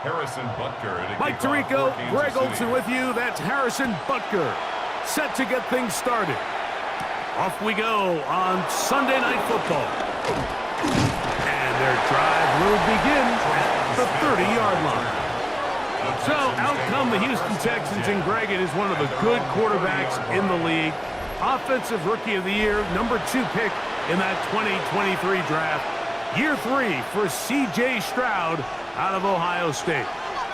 Harrison Butker. Mike Tirico, Greg Olson with you. That's Harrison Butker. Set to get things started. Off we go on Sunday Night Football. And their drive will begin at the 30-yard line. So out come the Houston Texans, and Greg, it is one of the good quarterbacks in the league. Offensive Rookie of the Year, #2 pick in that 2023 draft. Year 3 for C.J. Stroud out of Ohio State.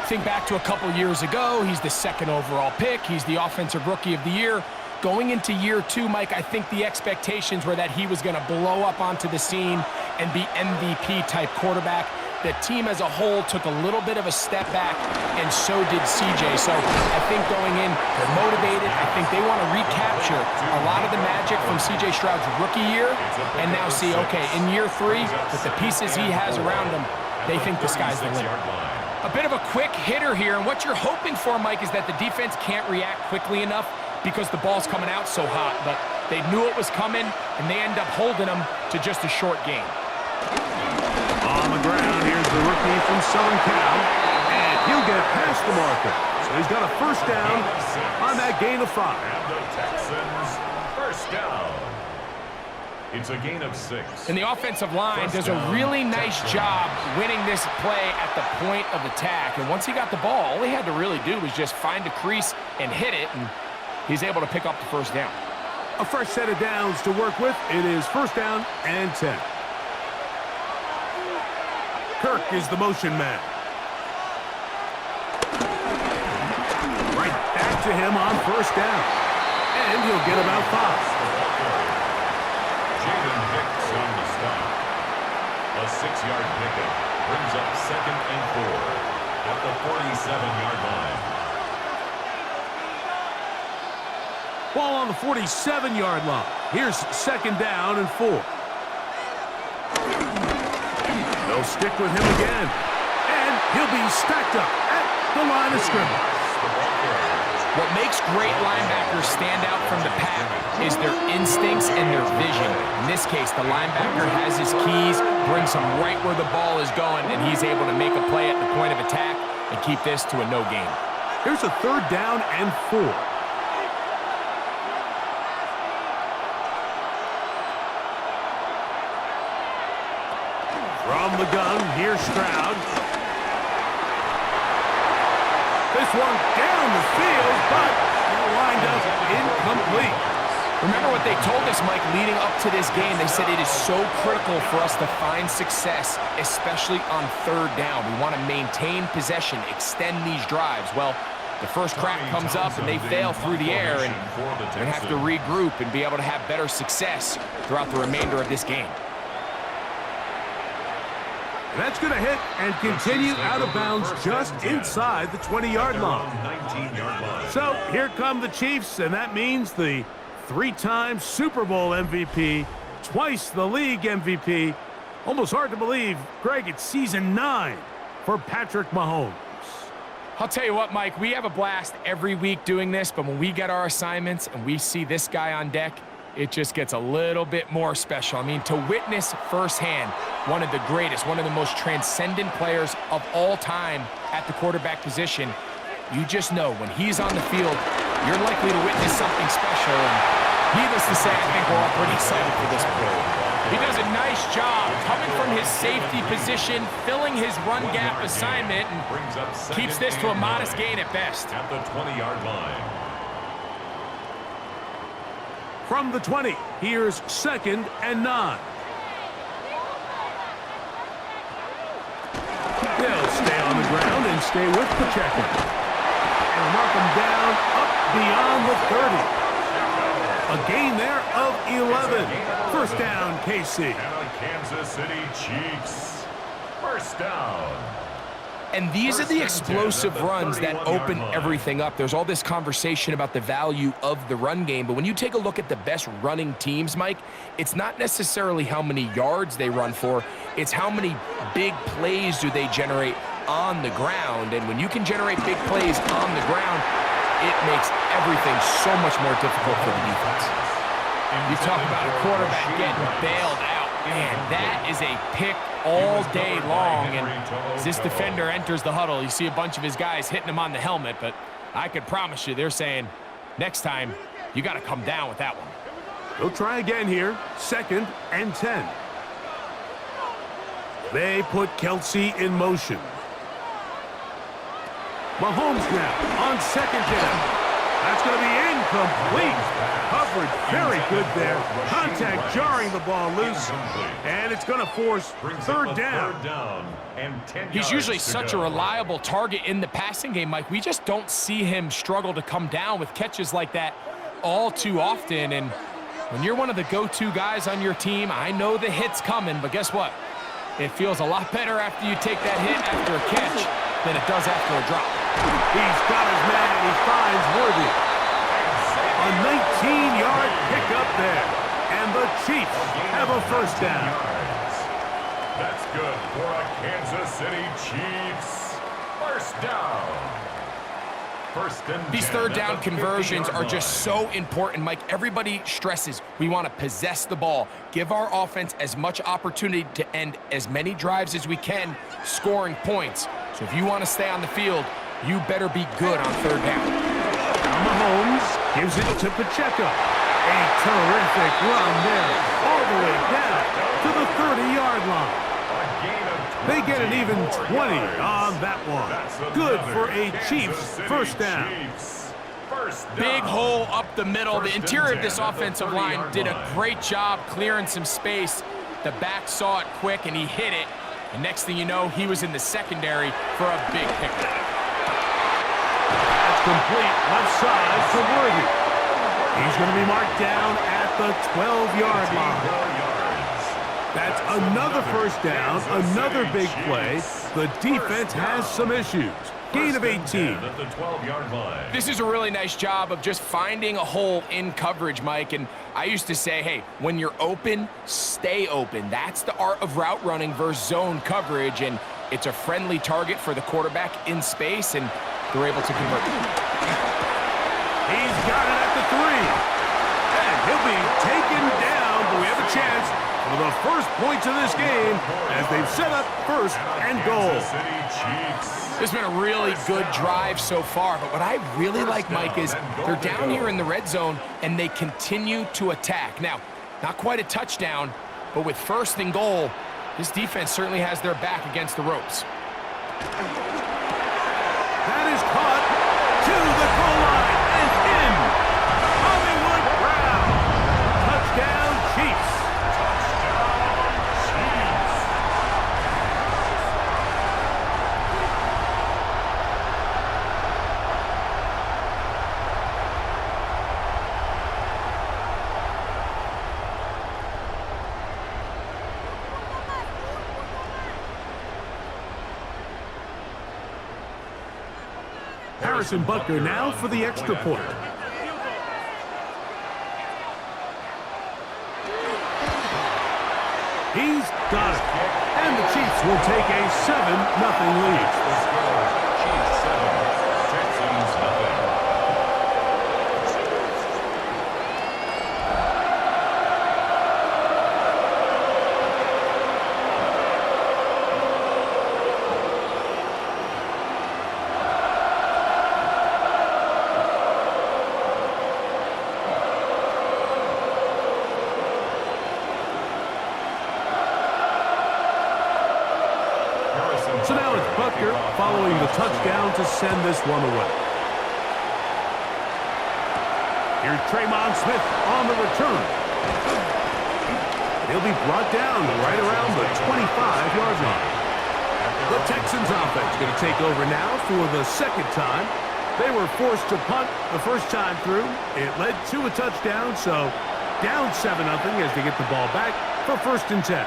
Think back to a couple years ago. He's the 2nd overall pick. He's the Offensive Rookie of the Year. Going into year 2, Mike, I think the expectations were that he was going to blow up onto the scene and be MVP-type quarterback. The team as a whole took a little bit of a step back, and so did CJ. So I think going in, they're motivated. I think they want to recapture a lot of the magic from CJ Stroud's rookie year and now see, okay, in year 3, with the pieces he has around him, they think the sky's the limit. A bit of a quick hitter here, and what you're hoping for, Mike, is that the defense can't react quickly enough because the ball's coming out so hot, but they knew it was coming, and they end up holding them to just a short game. On the ground, here's the rookie from Southern Cal, and he'll get past the marker. So he's got a first down on that gain of 5. And the Texans, first down. It's a gain of 6. And the offensive line does a really nice job winning this play at the point of attack. And once he got the ball, all he had to really do was just find a crease and hit it, and he's able to pick up the first down. A fresh set of downs to work with. It is first down and 10. Kirk is the motion man. Right back to him on first down. And he'll get about 5. On the stop. A 6-yard pickup brings up 2nd and 4 at the 47-yard line. Ball on the 47-yard line. Here's 2nd down and 4. They'll stick with him again. And he'll be stacked up at the line of scrimmage. What makes great linebackers stand out from the pack is their instincts and their vision. In this case, the linebacker has his keys, brings him right where the ball is going, and he's able to make a play at the point of attack and keep this to a no gain. Here's a 3rd down and 4. From the gun, here's Stroud. This one down the field, but lined up incomplete. Remember what they told us, Mike, leading up to this game. They said it is so critical for us to find success, especially on 3rd down. We want to maintain possession, extend these drives. Well, the first crack comes up and they fail through the air, and they're going to have to regroup and be able to have better success throughout the remainder of this game. That's going to hit and continue out of bounds just inside the 20-yard line. So here come the Chiefs, and that means the 3-time Super Bowl MVP, twice the league MVP. Almost hard to believe, Greg, it's season 9 for Patrick Mahomes. I'll tell you what, Mike, we have a blast every week doing this, but when we get our assignments and we see this guy on deck, it just gets a little bit more special. I mean, to witness firsthand one of the greatest, one of the most transcendent players of all time at the quarterback position, you just know when he's on the field, you're likely to witness something special. And needless to say, I think we're all pretty excited for this play. He does a nice job coming from his safety position, filling his run gap assignment, and keeps this to a modest gain at best. At the 20-yard line. From the 20, here's 2nd and 9. They'll stay on the ground and stay with Pacheco. And mark him down up beyond the 30. A gain there of 11. First down, KC. And the Kansas City Chiefs. First down. And these are the explosive runs that open everything up. There's all this conversation about the value of the run game, but when you take a look at the best running teams, Mike, it's not necessarily how many yards they run for, it's how many big plays do they generate on the ground. And when you can generate big plays on the ground, it makes everything so much more difficult for the defense. You talk about a quarterback getting bailed out. Man, that is a pick all day long, and as this defender enters the huddle, you see a bunch of his guys hitting him on the helmet, but I could promise you they're saying, next time, you got to come down with that one. They'll try again here, 2nd and 10. They put Kelsey in motion. Mahomes now on 2nd down. That's going to be incomplete. Coverage very good there. Contact jarring the ball loose. And it's going to force 3rd down. He's usually such a reliable target in the passing game, Mike. We just don't see him struggle to come down with catches like that all too often. And when you're one of the go-to guys on your team, I know the hit's coming, but guess what? It feels a lot better after you take that hit after a catch than it does after a drop. He's got his man. He finds Worthy. A 19-yard pickup there. And the Chiefs have a first down. That's good for a Kansas City Chiefs. First down. These 3rd down conversions are just so important, Mike. Everybody stresses we want to possess the ball, give our offense as much opportunity to end as many drives as we can, scoring points. So if you want to stay on the field, you better be good on 3rd down. Mahomes gives it to Pacheco. A terrific run there, all the way down to the 30-yard line. They get an even 20 on that one. Good for a Chiefs first down. Big hole up the middle. The interior of this offensive line did a great job clearing some space. The back saw it quick, and he hit it. And next thing you know, he was in the secondary for a big pickup. That's complete left side to Worthy. He's going to be marked down at the 12-yard line. That's another first down, another big play. The defense has some issues. Gain of 18. This is a really nice job of just finding a hole in coverage, Mike. And I used to say, hey, when you're open, stay open. That's the art of route running versus zone coverage. And it's a friendly target for the quarterback in space, and they're able to convert. He's got it at the 3. And he'll be taken down, but we have a chance for the first points of this game as they've set up 1st and goal. This has been a really good drive so far, but what I really like, Mike, is they're down here in the red zone and they continue to attack. Now, not quite a touchdown, but with 1st and goal, this defense certainly has their back against the ropes. That is caught to the goal line and in. Hollywood Brown. Touchdown, Chiefs. Harrison Butker now for the extra point. He's got it. And the Chiefs will take a 7-0 lead. Chiefs 7, Texans 0. So now it's Butker following the touchdown to send this one away. Here's Tremon Smith on the return. He'll be brought down right around the 25-yard line. The Texans offense going to take over now for the second time. They were forced to punt the first time through. It led to a touchdown, so down 7-0 as they get the ball back for 1st and 10.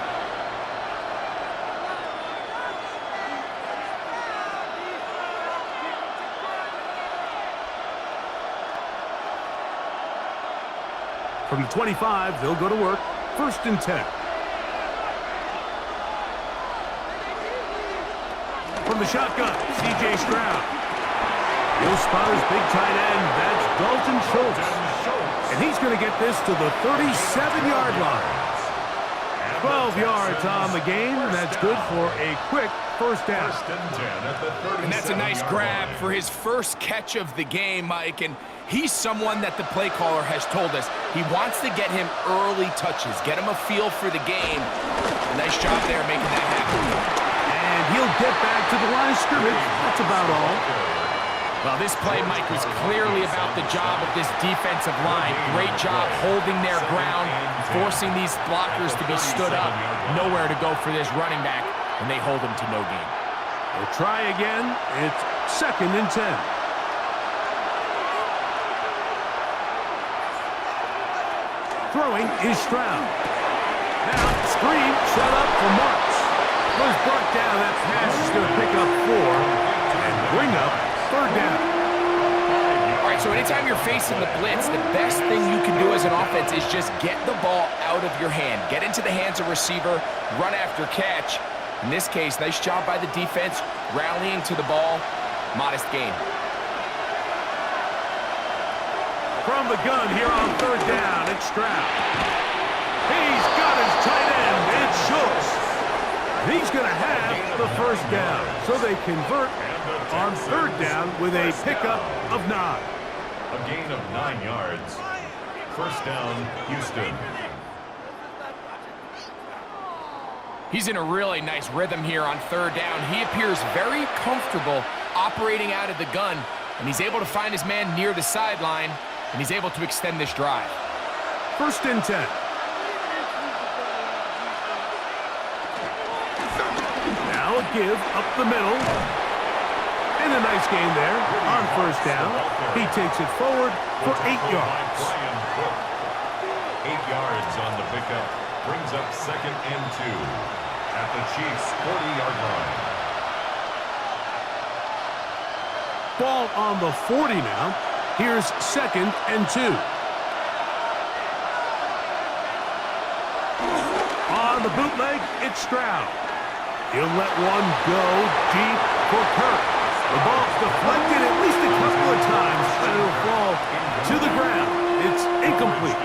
From the 25, they'll go to work. 1st and 10. From the shotgun, C.J. Stroud. Will Spotter's big tight end, that's Dalton Schultz. And he's going to get this to the 37-yard line. 12 yards on the game, and that's good for a quick 1st down. And that's a nice grab for his first catch of the game, Mike. And he's someone that the play caller has told us he wants to get him early touches, get him a feel for the game. Nice job there making that happen. And he'll get back to the line of scrimmage. That's about all. Well, this play, Mike, was clearly about the job of this defensive line. Great job holding their ground, forcing these blockers to be stood up. Nowhere to go for this running back, and they hold him to no gain. They'll try again. It's 2nd and 10. Throwing is Stroud. Now, screen set up for Marks. Was brought down. That pass is going to pick up 4 and bring up 3rd down. All right, so anytime you're facing the blitz, the best thing you can do as an offense is just get the ball out of your hand. Get into the hands of receiver, run after catch. In this case, nice job by the defense, rallying to the ball. Modest gain. From the gun here on 3rd down, it's Stroud. He's got his tight end, it's Schultz. He's going to have the 1st down, so they convert on 3rd down with a pickup of 9. A gain of 9 yards. 1st down, Houston. He's in a really nice rhythm here on 3rd down. He appears very comfortable operating out of the gun, and he's able to find his man near the sideline, and he's able to extend this drive. 1st and 10. Now a give up the middle. And a nice gain there on 1st down. He takes it forward for 8 yards. 8 yards on the pickup. Brings up 2nd and 2 at the Chiefs' 40-yard line. Ball on the 40 now. Here's 2nd and 2. On the bootleg, it's Stroud. He'll let one go deep for Kirk. The ball's deflected at least a couple of times, but it'll fall to the ground. It's incomplete.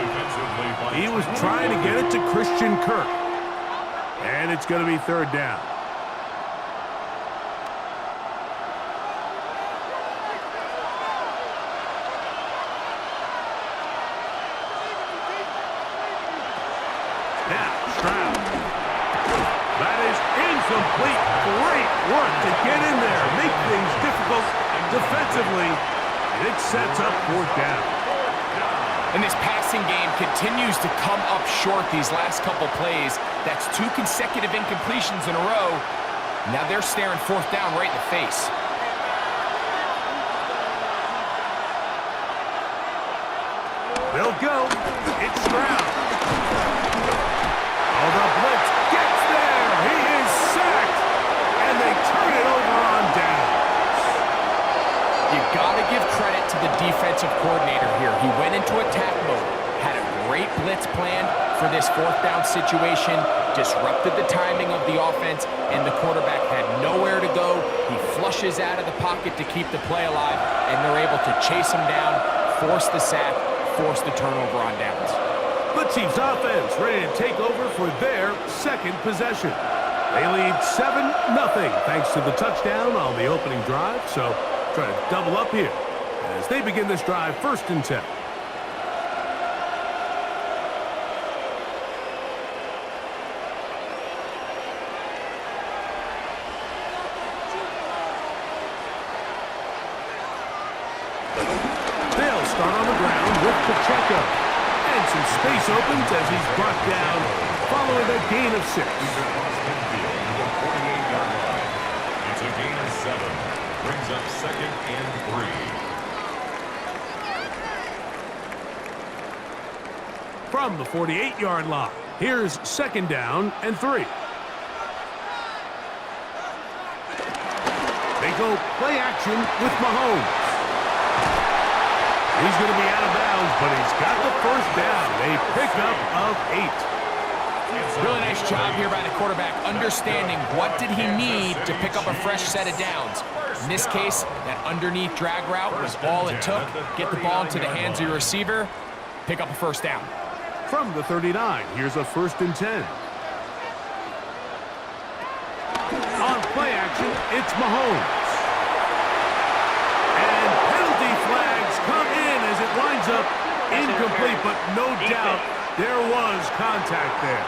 He was trying to get it to Christian Kirk. And it's going to be 3rd down. Now, Stroud. That is incomplete. Great work to get in there, make things difficult defensively, and it sets up 4th down. And this passing game continues to come up short these last couple plays. That's 2 consecutive incompletions in a row. Now they're staring 4th down right in the face. They'll go. It's Stroud. Oh, the blitz gets there. He is sacked. And they turn it over on downs. You got to give credit to the defensive coordinator here. He went into attack mode, had a great blitz plan for this 4th down situation, disrupted the timing of the offense, and the quarterback had nowhere to go. He flushes out of the pocket to keep the play alive, and they're able to chase him down, force the sack, force the turnover on downs. The Chiefs offense ready to take over for their 2nd possession. They lead 7-0 thanks to the touchdown on the opening drive, so try to double up here as they begin this drive 1st and 10. They'll start on the ground with Pacheco. And some space opens as he's brought down following a gain of 6. It's a gain of 7. Brings up 2nd and 3. From the 48-yard line, here's 2nd down and 3. They go play action with Mahomes. He's going to be out of bounds, but he's got the first down. A pickup of 8. Really nice job here by the quarterback, understanding what did he need to pick up a fresh set of downs. In this case, that underneath drag route was all it took. Get the ball into the hands of your receiver, pick up a first down. From the 39, here's a 1st and 10. On play action, it's Mahomes. And penalty flags come in as it winds up incomplete, but no doubt there was contact there.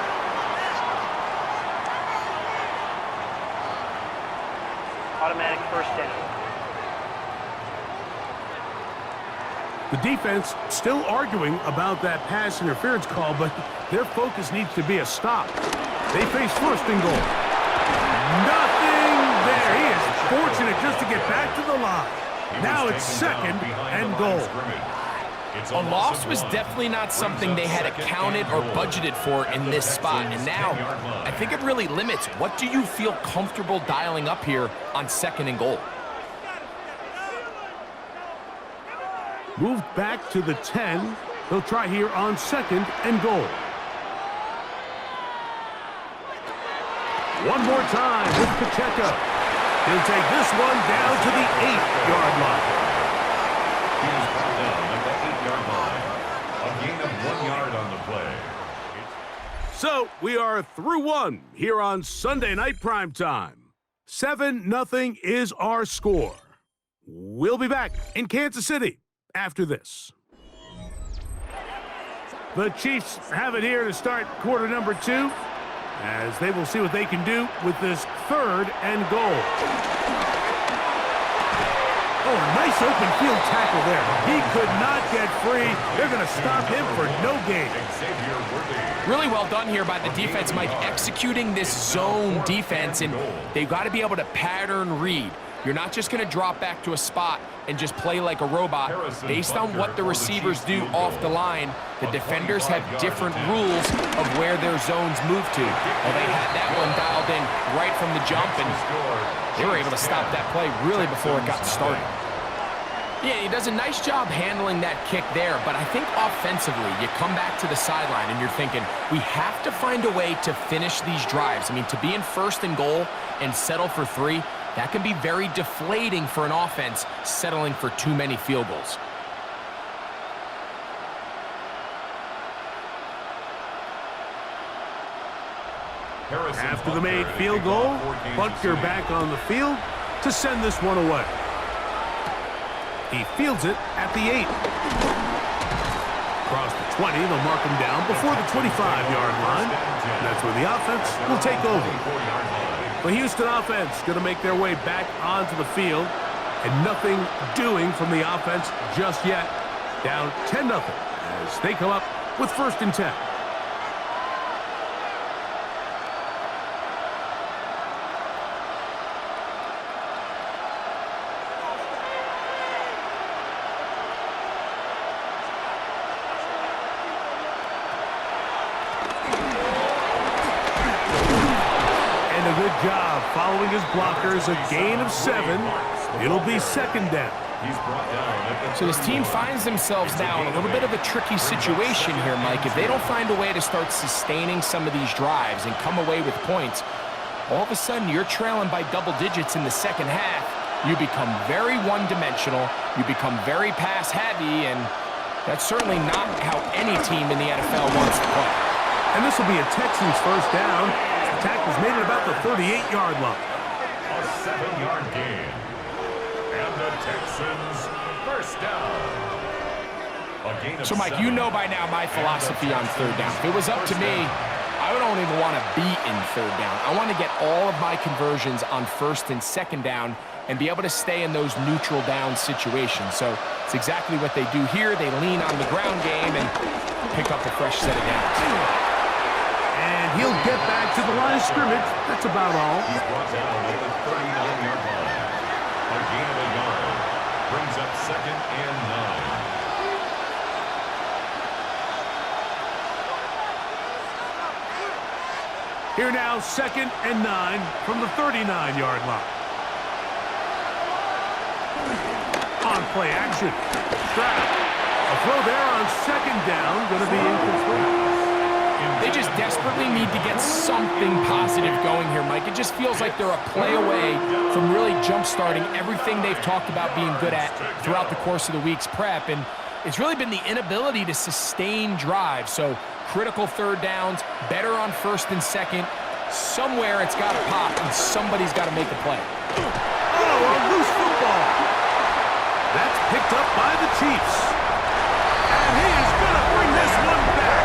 Automatic first down. The defense still arguing about that pass interference call, but their focus needs to be a stop. They face 1st and goal. Nothing there. He is fortunate just to get back to the line. Now it's 2nd and goal. A loss was definitely not something they had accounted or budgeted for in this spot. And now, I think it really limits what do you feel comfortable dialing up here on 2nd and goal. Moved back to the 10. They'll try here on 2nd and goal. One more time with Pacheco. He'll take this one down to the 8-yard line. He is brought down at the 8-yard line. A gain of 1 yard on the play. So we are through 1 here on Sunday Night Primetime. 7-0 is our score. We'll be back in Kansas City after this. The Chiefs have it here to start quarter number 2, as they will see what they can do with this 3rd and goal. Oh, a nice open field tackle there. He could not get free. They're going to stop him for no gain. Really well done here by the defense, Mike, executing this zone defense, and they've got to be able to pattern read. You're not just going to drop back to a spot and just play like a robot. Based on what the receivers do off the line, the defenders have different rules of where their zones move to. Well, they had that one dialed in right from the jump, and they were able to stop that play really before it got started. Yeah, he does a nice job handling that kick there, but I think offensively, you come back to the sideline and you're thinking, we have to find a way to finish these drives. I mean, to be in 1st and goal and settle for 3, that can be very deflating for an offense settling for too many field goals. After the made field goal, Butker back on the field to send this one away. He fields it at the 8. Across the 20, they'll mark him down before the 25-yard line. And that's where the offense will take over. The Houston offense going to make their way back onto the field, and nothing doing from the offense just yet. Down 10-0 as they come up with 1st and 10. Job following his blockers, a gain of 7. It'll be 2nd down. So this team finds themselves now in a little bit of a tricky situation here, Mike. If they don't find a way to start sustaining some of these drives and come away with points, all of a sudden you're trailing by double digits in the 2nd half. You become very one-dimensional. You become very pass-heavy, and that's certainly not how any team in the NFL wants to play. And this will be a Texans first down. Tackles made it about the 38-yard line. A 7-yard gain. And the Texans first down. So, Mike, you know by now my philosophy on 3rd down. If it was up to me, I don't even want to be in 3rd down. I want to get all of my conversions on 1st and 2nd down and be able to stay in those neutral down situations. So it's exactly what they do here. They lean on the ground game and pick up a fresh set of downs. And he'll get back to the line of scrimmage. That's about all. He's brought down at the 39-yard line. A gain of a yard. Brings up 2nd and 9. Here now, 2nd and 9 from the 39-yard line. On play action. Stroud. A throw there on 2nd down. Going to be incomplete. They just desperately need to get something positive going here, Mike. It just feels like they're a play away from really jump-starting everything they've talked about being good at throughout the course of the week's prep. And it's really been the inability to sustain drives. So critical 3rd downs, better on 1st and 2nd. Somewhere it's got to pop, and somebody's got to make a play. Oh, a loose football. That's picked up by the Chiefs. And he is going to bring this one back.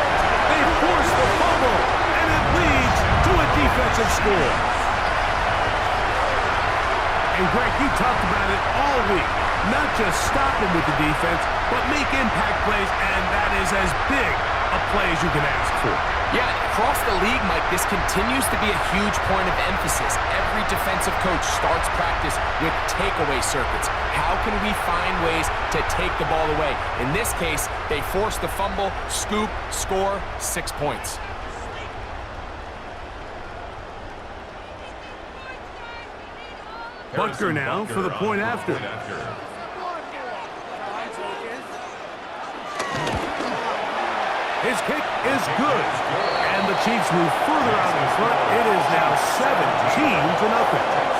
They force the fumble, and it leads to a defensive score. And Greg, you talked about it all week. Not just stopping with the defense, but make impact plays, and that is as big a play as you can ask for. Yeah, across the league, Mike, this continues to be a huge point of emphasis. Every defensive coach starts practice with takeaway circuits. How can we find ways to take the ball away? In this case, they force the fumble, scoop, score, 6 points. Butker now for the point after. His kick is good. And the Chiefs move further out in front. It is now 17-0.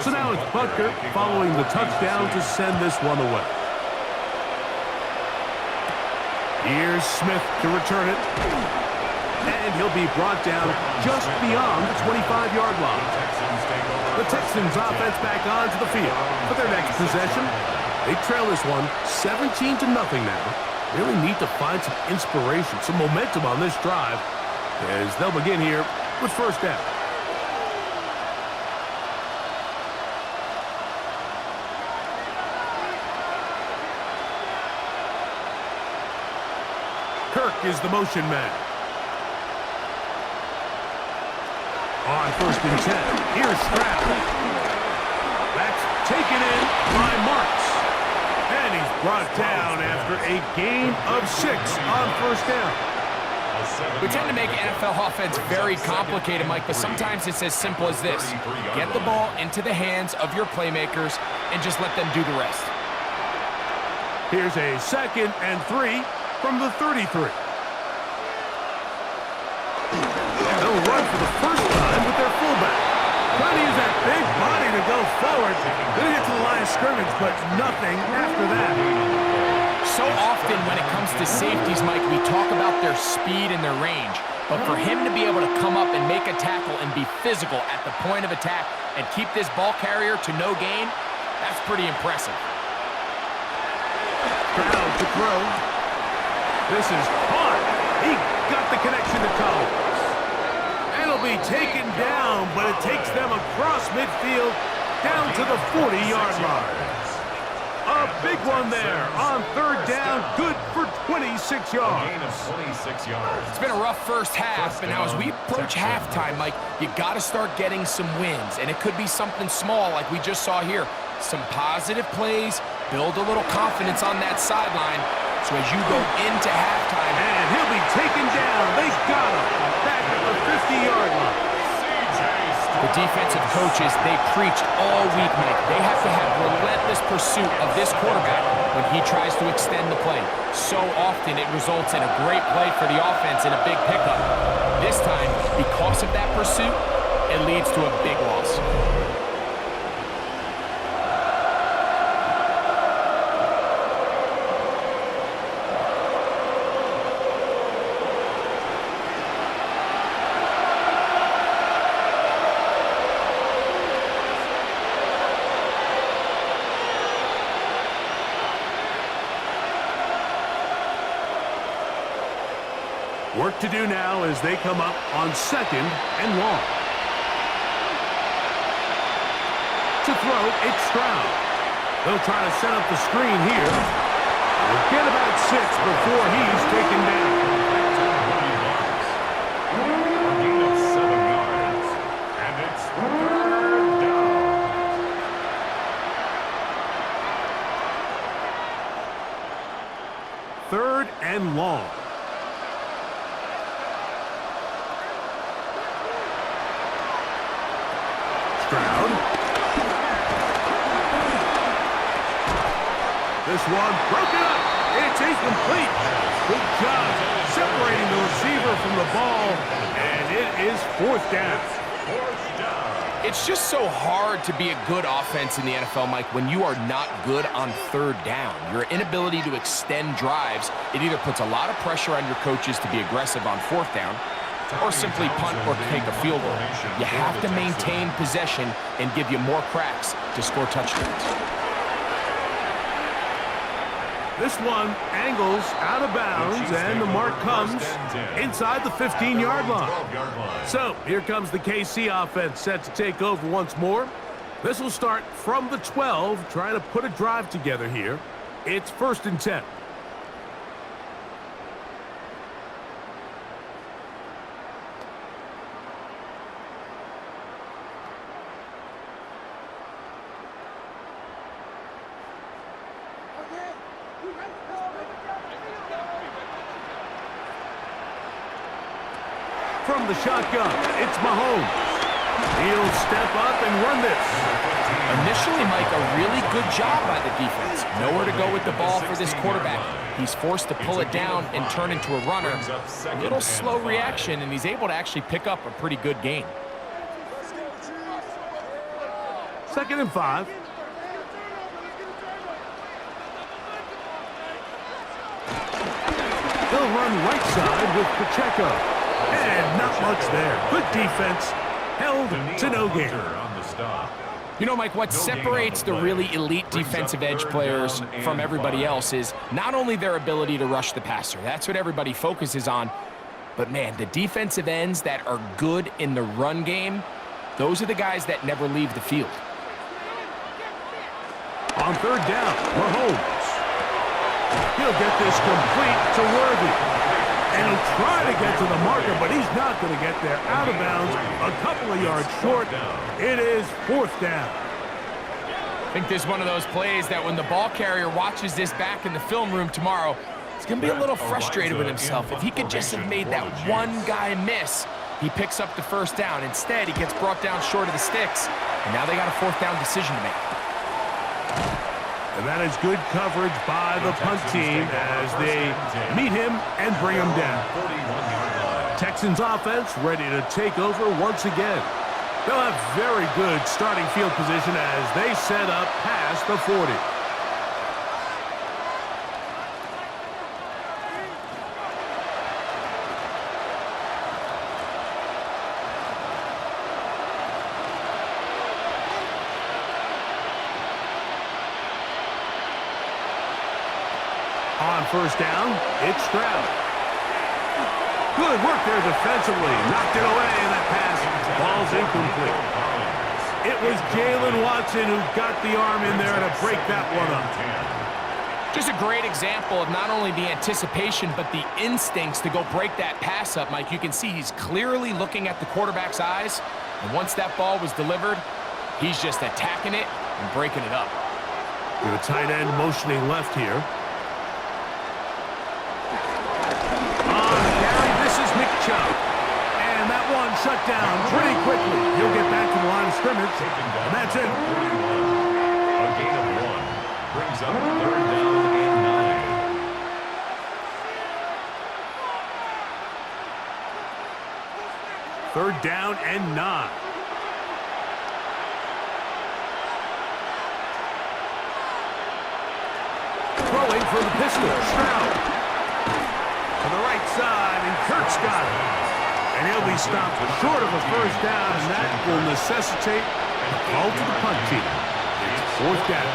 So now it's Butker following the touchdown to send this one away. Here's Smith to return it. And he'll be brought down just beyond the 25-yard line. The Texans offense back onto the field for their next possession. They trail this one 17-0 now. Really need to find some inspiration, some momentum on this drive as they'll begin here with 1st down. Kirk is the motion man. On 1st and 10, here's Stroud. That's taken in by Marks. And he's brought down after a gain of 6 on 1st down. We tend to make NFL offense very complicated, Mike, but sometimes it's as simple as this. Get the ball into the hands of your playmakers and just let them do the rest. Here's a 2nd and 3 from the 33. They'll run for the first time with their fullback. Trying to use that big body to go forward. Gonna get to the line of scrimmage, but nothing after that. So often when it comes to safeties, Mike, we talk about their speed and their range. But for him to be able to come up and make a tackle and be physical at the point of attack and keep this ball carrier to no gain, that's pretty impressive. Stroud to throw. This is hard. He got the connection to Collins. And it'll be taken down, but it takes them across midfield down to the 40-yard line. A big one there on 3rd down, good for 26 yards. Gain of 26 yards. It's been a rough first half, but now as we approach halftime, Mike, you got to start getting some wins, and it could be something small like we just saw here. Some positive plays, build a little confidence on that sideline, so as you go into halftime. And he'll be taken down. They got him back at the 50-yard line. The defensive coaches, they preached all week, Mike. They have to have relentless pursuit of this quarterback when he tries to extend the play. So often it results in a great play for the offense and a big pickup. This time, because of that pursuit, it leads to a big loss. Work to do now as they come up on 2nd and long. To throw, it's Stroud. They'll try to set up the screen here. They'll get about 6 before he's taken down. A gain of 7 yards. And it's 3rd down. 3rd and long. Stroud. This one broken up. It's incomplete. Good job separating the receiver from the ball, and it is 4th down. It's just so hard to be a good offense in the NFL, Mike, when you are not good on 3rd down. Your inability to extend drives, it either puts a lot of pressure on your coaches to be aggressive on 4th down, or simply punt or take a field goal. You have to maintain possession and give you more cracks to score touchdowns. This one angles out of bounds, and the mark comes inside the 15-yard line. So here comes the KC offense set to take over once more. This will start from the 12, trying to put a drive together here. It's 1st and 10. From the shotgun, it's Mahomes. He'll step up and run this. Initially, Mike, a really good job by the defense. Nowhere to go with the ball for this quarterback. He's forced to pull it down and turn into a runner. A little slow reaction, and he's able to actually pick up a pretty good gain. 2nd and 5. He'll run right side with Pacheco. And not much there. Good defense. Held to no gain. You know, Mike, what separates the really elite defensive edge players from everybody else is not only their ability to rush the passer. That's what everybody focuses on. But, man, the defensive ends that are good in the run game, those are the guys that never leave the field. On 3rd down, Mahomes. He'll get this complete to Worthy. And he'll try to get to the marker, but he's not going to get there. Out of bounds, a couple of yards short. It is 4th down. I think this is one of those plays that when the ball carrier watches this back in the film room tomorrow, he's going to be a little frustrated with himself. If he could just have made that one guy miss, he picks up the 1st down. Instead, he gets brought down short of the sticks, and now they got a 4th down decision to make. And that is good coverage by the punt team as they meet him and bring him down. Texans offense ready to take over once again. They'll have very good starting field position as they set up past the 40. On 1st down, it's Stroud. Good work there defensively. Knocked it away, and that pass falls incomplete. It was Jalen Watson who got the arm in there to break that one up. Just a great example of not only the anticipation, but the instincts to go break that pass up, Mike. You can see he's clearly looking at the quarterback's eyes, and once that ball was delivered, he's just attacking it and breaking it up. The tight end motioning left here. And that one shut down pretty quickly. He'll get back to the line of scrimmage, and that's it. A gain of 1 brings up 3rd down and 9. 3rd down and 9. Throwing for the pistol, Stroud. To the right side, and Kurt's got it. And he'll be stopped short of a 1st down, and that will necessitate a call to the punt team. It's 4th down.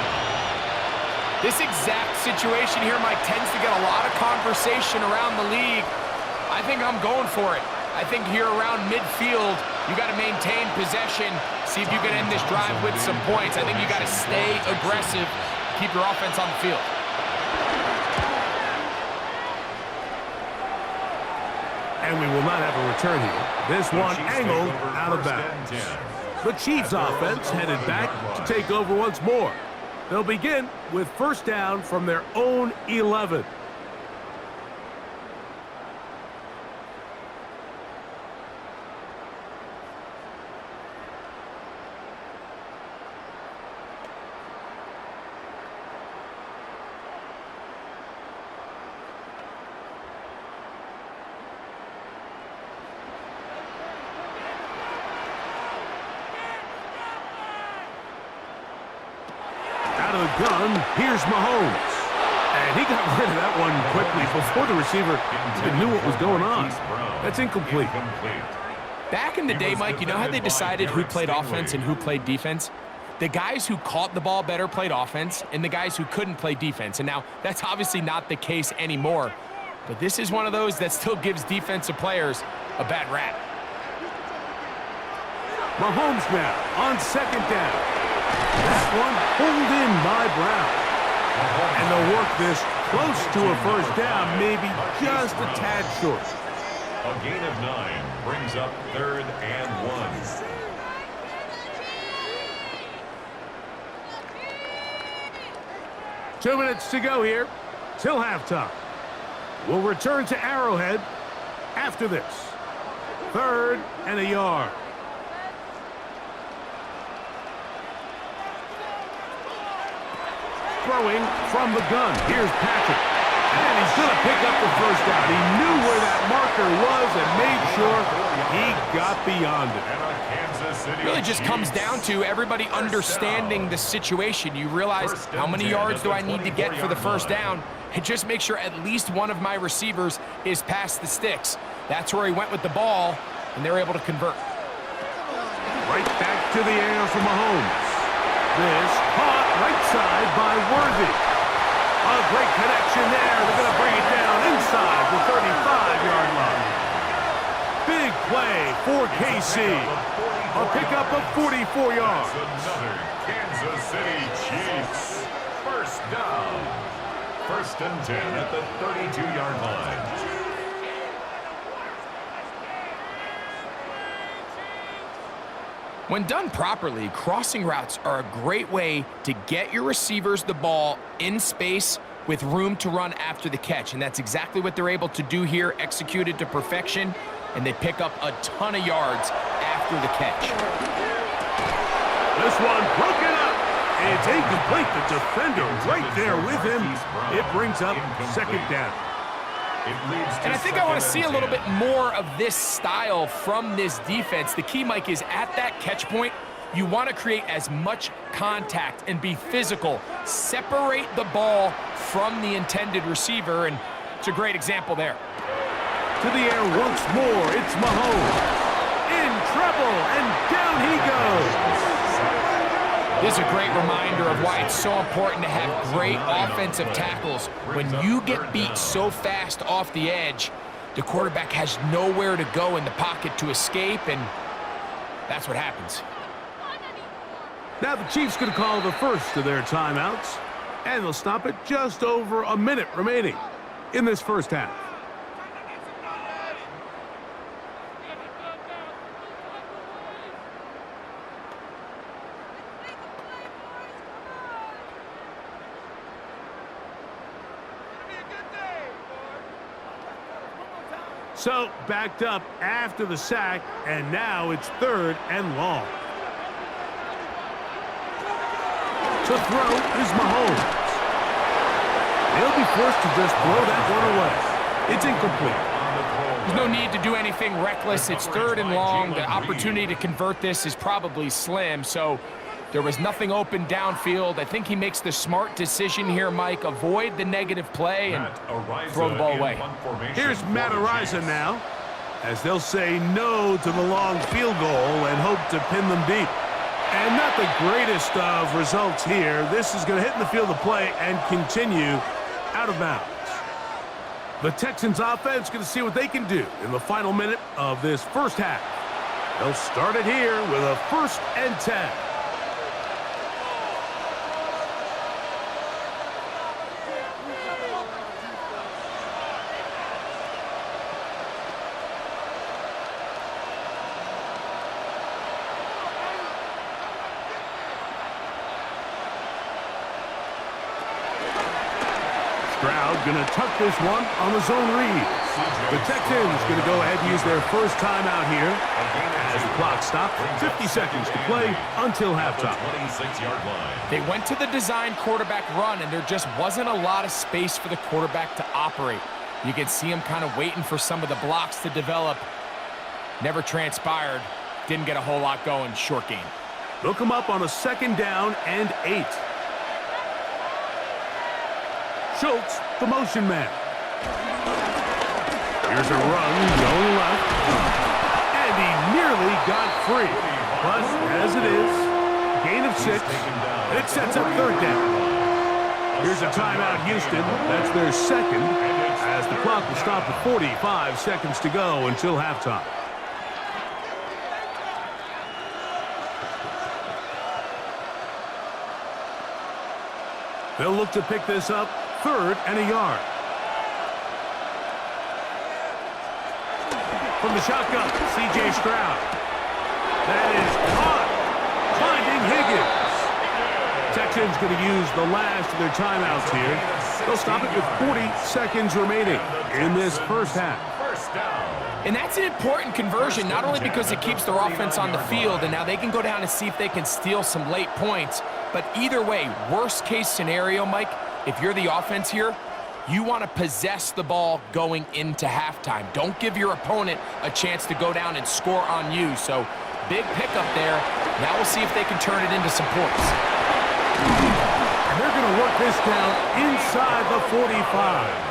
This exact situation here, Mike, tends to get a lot of conversation around the league I think I'm going for it. I think here around midfield, you got to maintain possession, see if you can end this drive with some points. I think you got to stay aggressive, keep your offense on the field. And we will not have a return here. This one angled out of bounds. The Chiefs offense headed back to take over once more. They'll begin with first down from their own 11. Out of the gun, here's Mahomes. And he got rid of that one quickly before the receiver even knew what was going on. That's incomplete. Back in the day, Mike, you know how they decided who played offense and who played defense? The guys who caught the ball better played offense, and the guys who couldn't play defense. And now, that's obviously not the case anymore. But this is one of those that still gives defensive players a bad rap. Mahomes now on second down. That one pulled in by Brown. And they'll work this close to a first down, maybe just a tad short. A gain of 9 brings up 3rd and 1. 2 minutes to go here till halftime. We'll return to Arrowhead after this. 3rd and a yard. Throwing from the gun. Here's Patrick. And he's going to pick up the first down. He knew where that marker was and made sure he got beyond it. It really just comes down to everybody understanding the situation. You realize how many yards do I need to get for the first down, and just make sure at least one of my receivers is past the sticks. That's where he went with the ball, and they're able to convert. Right back to the air for Mahomes. This caught right side by Worthy. A great connection there. They're going to bring it down inside the 35-yard line. Big play for KC. A pickup of 44 yards. Another Kansas City Chiefs. First down. 1st and 10 at the 32-yard line. When done properly, crossing routes are a great way to get your receivers the ball in space with room to run after the catch. And that's exactly what they're able to do here, executed to perfection, and they pick up a ton of yards after the catch. This one broken up. It's incomplete. The defender right there with him. It brings up second down. And I think I want to see a little bit more of this style from this defense. The key, Mike, is at that catch point, you want to create as much contact and be physical. Separate the ball from the intended receiver, and it's a great example there. To the air once more, it's Mahomes. In trouble, and down he goes. This is a great reminder of why it's so important to have great offensive tackles. When you get beat so fast off the edge, the quarterback has nowhere to go in the pocket to escape, and that's what happens. Now the Chiefs going to call the first of their timeouts, and they'll stop it just over a minute remaining in this first half. So, backed up after the sack, and now it's 3rd and long. To throw is Mahomes. He'll be forced to just throw that one away. It's incomplete. There's no need to do anything reckless. It's 3rd and long. The opportunity to convert this is probably slim, so there was nothing open downfield. I think he makes the smart decision here, Mike. Avoid the negative play and throw the ball away. Here's Matt Ariza now, as they'll say no to the long field goal and hope to pin them deep. And not the greatest of results here. This is going to hit in the field of play and continue out of bounds. The Texans offense going to see what they can do in the final minute of this first half. They'll start it here with a 1st and 10. Stroud going to tuck this one on the zone read. The Texans going to go ahead and use their first timeout here as the clock stopped. 50 seconds to play until halftime. 26-yard line. They went to the design quarterback run, and there just wasn't a lot of space for the quarterback to operate. You can see him kind of waiting for some of the blocks to develop. Never transpired. Didn't get a whole lot going. Short game. They'll come up on a 2nd down and 8. Schultz, the motion man. Here's a run going left. And he nearly got free. But as it is, gain of 6. And it sets up 3rd down. Here's a timeout, Houston. That's their 2nd. As the clock will stop at 45 seconds to go until halftime. They'll look to pick this up. 3rd and a yard. From the shotgun, C.J. Stroud. That is caught. Finding Higgins. Texans going to use the last of their timeouts here. They'll stop it with 40 seconds remaining in this first half. And that's an important conversion, not only because it keeps their offense on the field, and now they can go down and see if they can steal some late points, but either way, worst case scenario, Mike, if you're the offense here, you want to possess the ball going into halftime. Don't give your opponent a chance to go down and score on you. So big pickup there. Now we'll see if they can turn it into some points. And they're going to work this down inside the 45.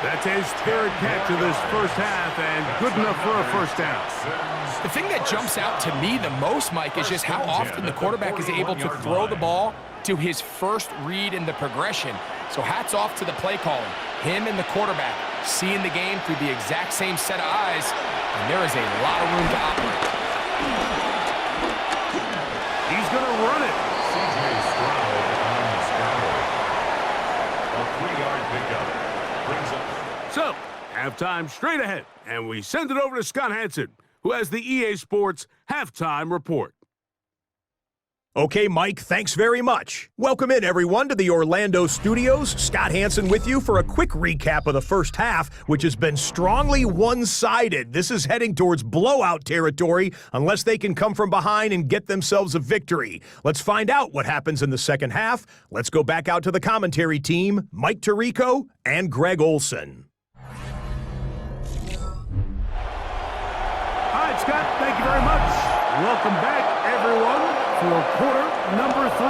That's his 3rd catch of this first half, and good enough for a 1st down. The thing that jumps out to me the most, Mike, is just how often the quarterback is able to throw the ball to his first read in the progression. So hats off to the play calling. Him and the quarterback seeing the game through the exact same set of eyes, and there is a lot of room to operate. He's going to run it. C.J. Stroud on the scramble. A 3-yard pickup brings up. So, halftime straight ahead, and we send it over to Scott Hansen, who has the EA Sports Halftime Report. Okay, Mike, thanks very much. Welcome in, everyone, to the Orlando studios. Scott Hansen with you for a quick recap of the first half, which has been strongly one-sided. This is heading towards blowout territory unless they can come from behind and get themselves a victory. Let's find out what happens in the second half. Let's go back out to the commentary team, Mike Tirico and Greg Olson. All right, Scott, thank you very much. Welcome back, everyone, for quarter number 3.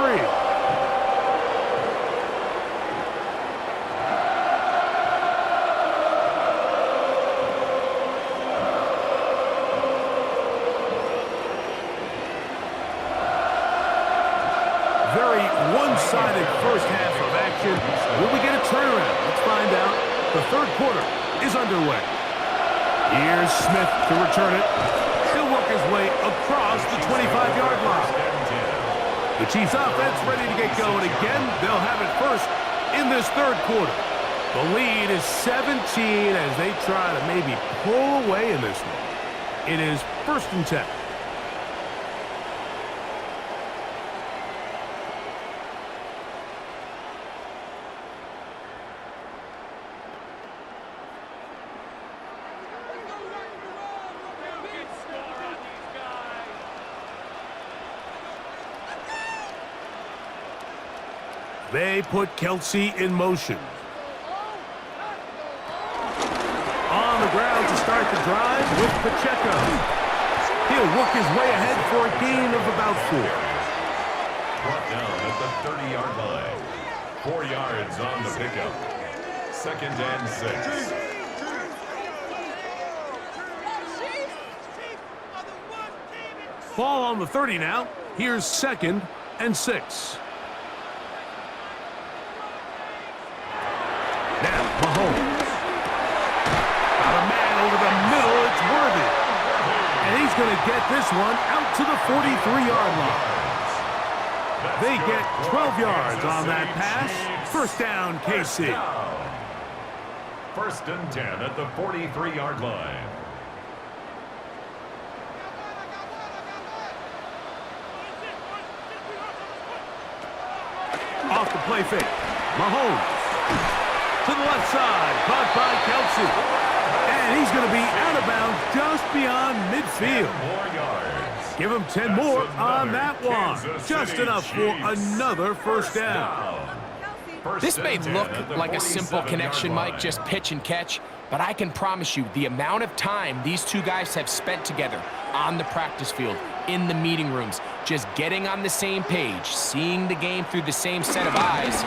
Very one-sided first half of action. Will we get a turnaround? Let's find out. The 3rd quarter is underway. Here's Smith to return it. He'll work his way across the 25-yard line. The Chiefs offense ready to get going again. They'll have it first in this 3rd quarter. The lead is 17 as they try to maybe pull away in this one. It is 1st and 10. They put Kelsey in motion. On the ground to start the drive with Pacheco. He'll work his way ahead for a gain of about 4. Brought down at the 30-yard line. 4 yards on the pickup. 2nd and 6. Ball on the 30 now. Here's 2nd and 6. Now, Mahomes. get this one out to the 43-yard line. They get 12 yards on that pass. First down, KC. First and 10 at the 43-yard line. Off the play fake. Mahomes. To the left side. Caught by Kelsey. And he's going to be out of bounds just beyond midfield. 10 more yards. Give him 10 more on that one. Kansas Just City enough for another first down. This may look like a simple connection, Mike, just pitch and catch, but I can promise you the amount of time these two guys have spent together on the practice field, in the meeting rooms, just getting on the same page, seeing the game through the same set of eyes,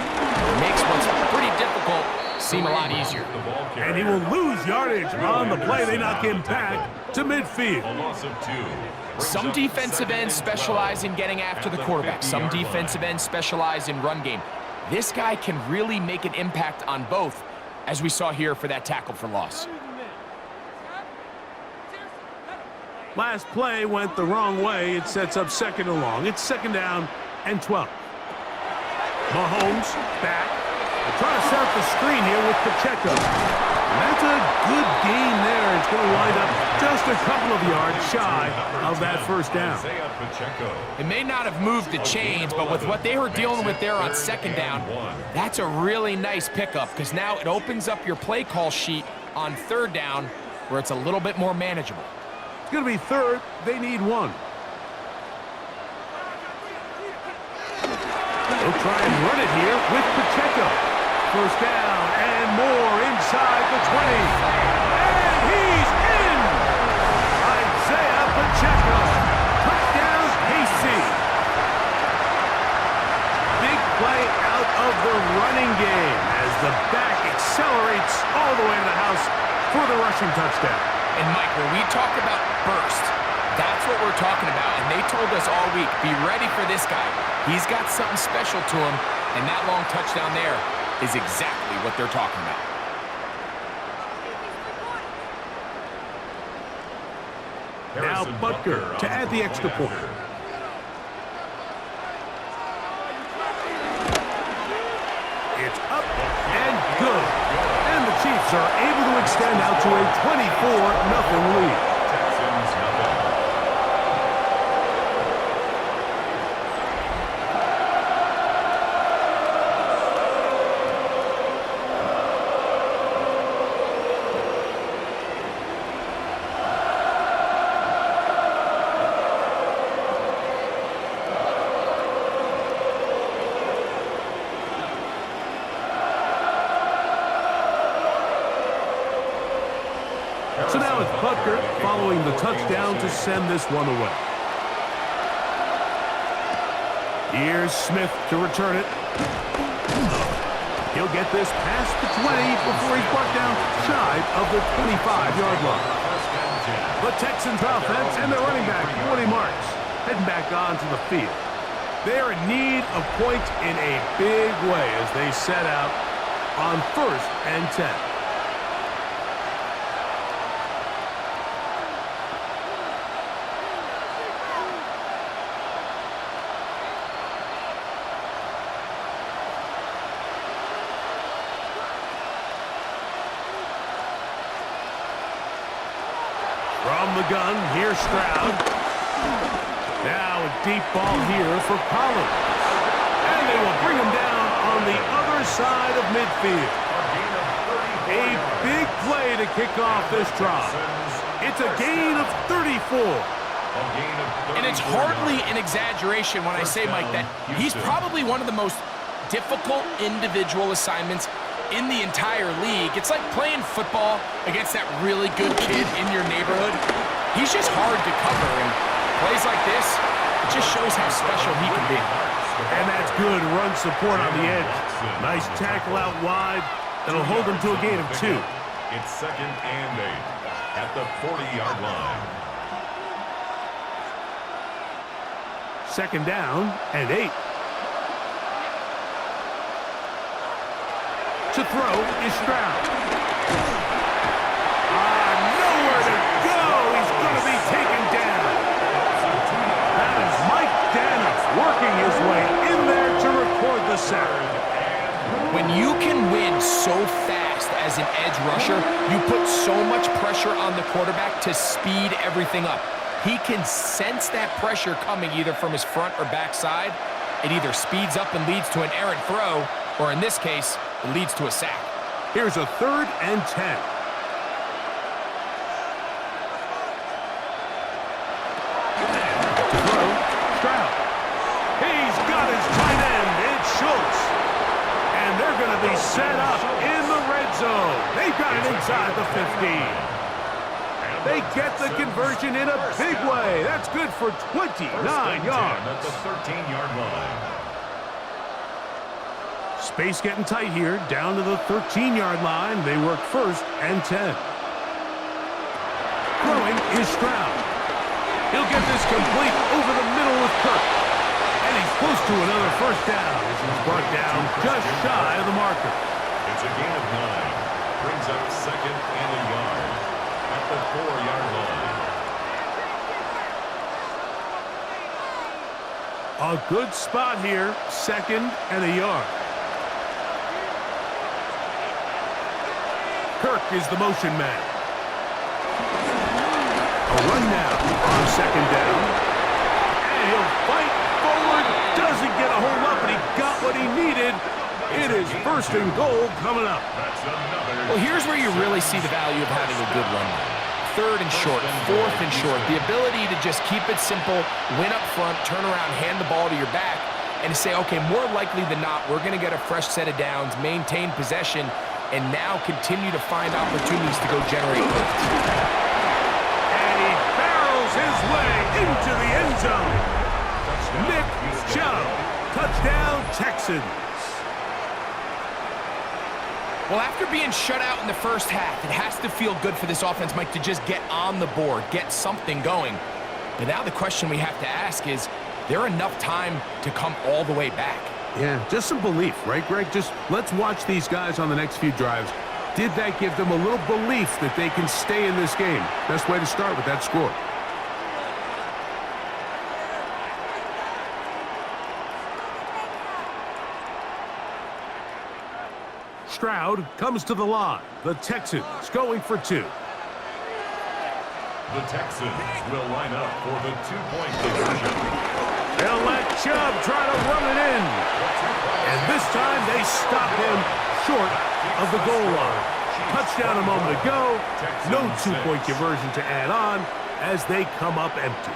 makes what's pretty difficult seem a lot easier. And he will lose yardage on the play. They knock him back to midfield. A loss of 2. Some defensive ends specialize in getting after the quarterback. Some defensive ends specialize in run game. This guy can really make an impact on both, as we saw here for that tackle for loss. Last play went the wrong way. It sets up second and long. It's second down and 12. Mahomes back. They're trying to set up the screen here with Pacheco. And that's a good gain there. It's going to wind up just a couple of yards shy of that first down. It may not have moved the chains, but with what they were dealing with there on second down, that's a really nice pickup because now it opens up your play call sheet on third down where it's a little bit more manageable. It's going to be third. They need one. They'll try and run it here with Pacheco. First down and more inside the 20. And he's in! Isaiah Pacheco. Touchdown, KC. Big play out of the running game as the back accelerates all the way to the house for the rushing touchdown. And Mike, when we talk about burst, that's what we're talking about. And they told us all week, be ready for this guy. He's got something special to him, and that long touchdown there is exactly what they're talking about. Now Butker to add the extra point. It's up and good. And the Chiefs are able to extend out to a 24-0 lead. Texans nothing. So now it's Butker following the touchdown to send this one away. Here's Smith to return it. He'll get this past the 20 before he's brought down shy of the 25-yard line. The Texans offense and their running back, Woody Marks, heading back onto the field. They're in need of points in a big way as they set out on first and 10. From the gun, here's Stroud. Now a deep ball here for Collins. And they will bring him down on the other side of midfield. A big play to kick off this drive. It's a gain of 34. And it's hardly an exaggeration when I say, Mike, that he's probably one of the most difficult individual assignments in the entire league. It's like playing football against that really good kid in your neighborhood. He's just hard to cover, and plays like this, it just shows how special he can be. And that's good run support on the edge. Nice tackle out wide. That'll hold him to a gain of 2. It's second and 8 at the 40-yard line. Second down and 8. To throw is Stroud. Nowhere to go. He's going to be taken down. You put so much pressure on the quarterback to speed everything up. He can sense that pressure coming either from his front or back side. It either speeds up and leads to an errant throw, or in this case, it leads to a sack. Here's a 3rd and 10. To throw, Stroud. He's got his tight end. It's Schultz. And they're going to be set up in the red zone. They've got it inside the 15. They get the conversion in a big way. That's good for 29 yards. At the 13-yard line. Space getting tight here. Down to the 13-yard line. They work 1st and 10. Throwing is Stroud. He'll get this complete over the middle with Kirk. And he's close to another 1st down as he's brought down just shy of the marker. It's a gain of 9. Brings up 2nd and a yard. At the 4-yard line. A good spot here, 2nd and a yard. Kirk is the motion man. A run now on 2nd down. And he'll fight forward. Doesn't get a hold up, but he got what he needed. It is 1st and goal coming up. Well, here's where you really see the value of having a good run. 3rd and short, 4th and short. The ability to just keep it simple, win up front, turn around, hand the ball to your back, and to say, okay, more likely than not, we're going to get a fresh set of downs, maintain possession, and now continue to find opportunities to go generate points. And he barrels his way into the end zone. Nick Chubb, touchdown Texans. Well, after being shut out in the first half, it has to feel good for this offense, Mike, to just get on the board, get something going. But now the question we have to ask is there enough time to come all the way back? Yeah, just some belief, right, Greg? Just let's watch these guys on the next few drives. Did that give them a little belief that they can stay in this game? Best way to start with that score. Stroud comes to the line. The Texans going for 2. The Texans will line up for the 2-point conversion. They'll let Chubb try to run it in. And this time they stop him short of the goal line. Touchdown a moment ago. No 2-point conversion to add on as they come up empty.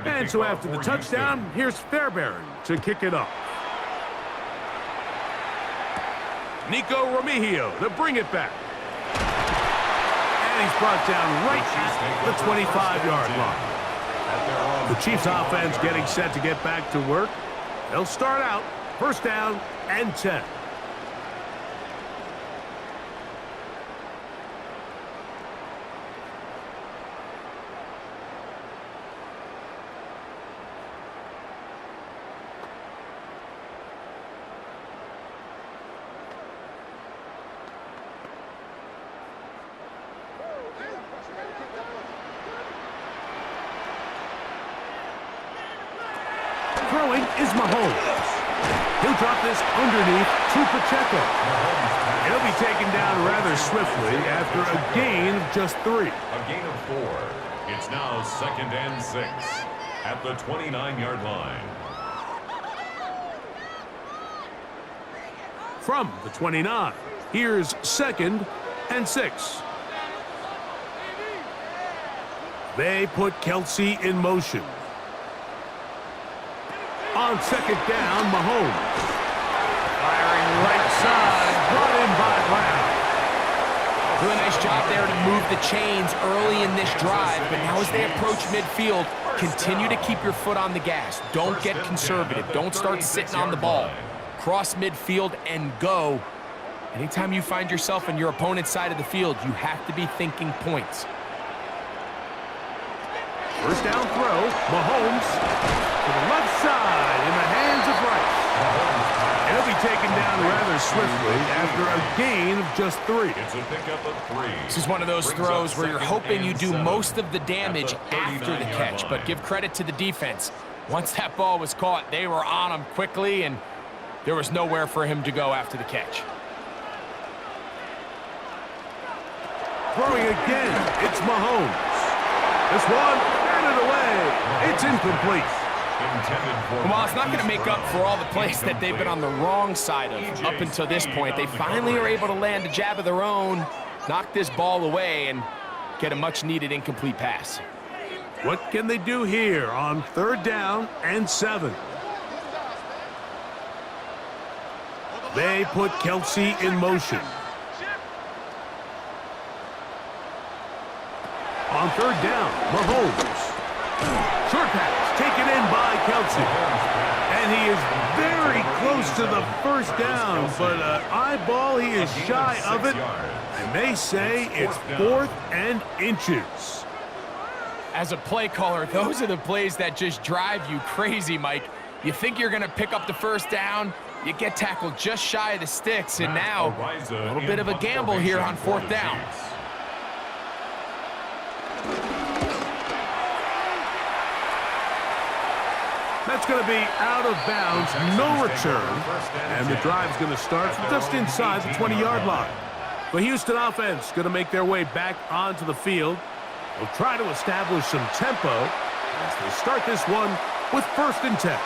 And so after the touchdown, here's Fairbairn to kick it off. Nico Remigio to bring it back. And he's brought down right at the 25-yard line. The Chiefs offense getting set to get back to work. They'll start out 1st down and 10. Throwing is Mahomes. He'll drop this underneath to Pacheco. He'll be taken down rather swiftly after a gain of just 3. A gain of 4. It's now 2nd and 6 at the 29-yard line. From the 29, here's 2nd and 6. They put Kelsey in motion. On 2nd down, Mahomes. Firing right side, brought in by Brown. Really nice job there to move the chains early in this drive, but now as they approach midfield, continue to keep your foot on the gas. Don't get conservative. Don't start sitting on the ball. Cross midfield and go. Anytime you find yourself on your opponent's side of the field, you have to be thinking points. First down throw, Mahomes to the left side in the hands of Rice. And he'll be taken down rather swiftly after a gain of just 3. It's a pickup of 3. This is one of those throws where you're hoping you do most of the damage after the catch, but give credit to the defense. Once that ball was caught, they were on him quickly, and there was nowhere for him to go after the catch. Throwing again, it's Mahomes. This one, batted away. It's incomplete. Well, it's not going to make up for all the plays that they've been on the wrong side of up until this point. They finally are able to land a jab of their own, knock this ball away, and get a much-needed incomplete pass. What can they do here on 3rd down and 7? They put Kelsey in motion. On 3rd down, Mahomes. Short pass taken in by Kelsey. And he is very close to the 1st down, but eyeball, he is shy of it. I may say it's 4th and inches. As a play caller, those are the plays that just drive you crazy, Mike. You think you're going to pick up the 1st down, you get tackled just shy of the sticks, and now a little bit of a gamble here on 4th down. That's going to be out of bounds, no return, and the drive's going to start from just inside the 20-yard line. The Houston offense going to make their way back onto the field. They'll try to establish some tempo as they start this one with 1st and 10.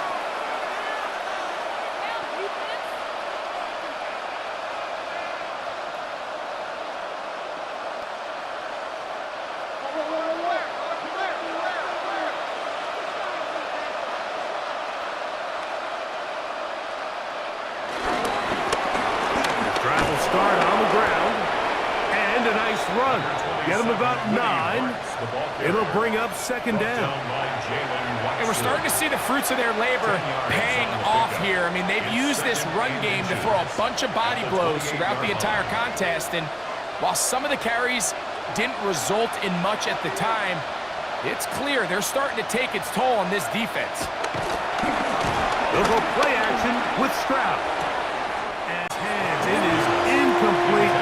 Start on the ground, and a nice run. Get him about 9. It'll bring up 2nd down. And we're starting to see the fruits of their labor paying off here. I mean, they've used this run game to throw a bunch of body blows throughout the entire contest, and while some of the carries didn't result in much at the time, it's clear they're starting to take its toll on this defense. They'll go play action with Stroud. And it is incomplete.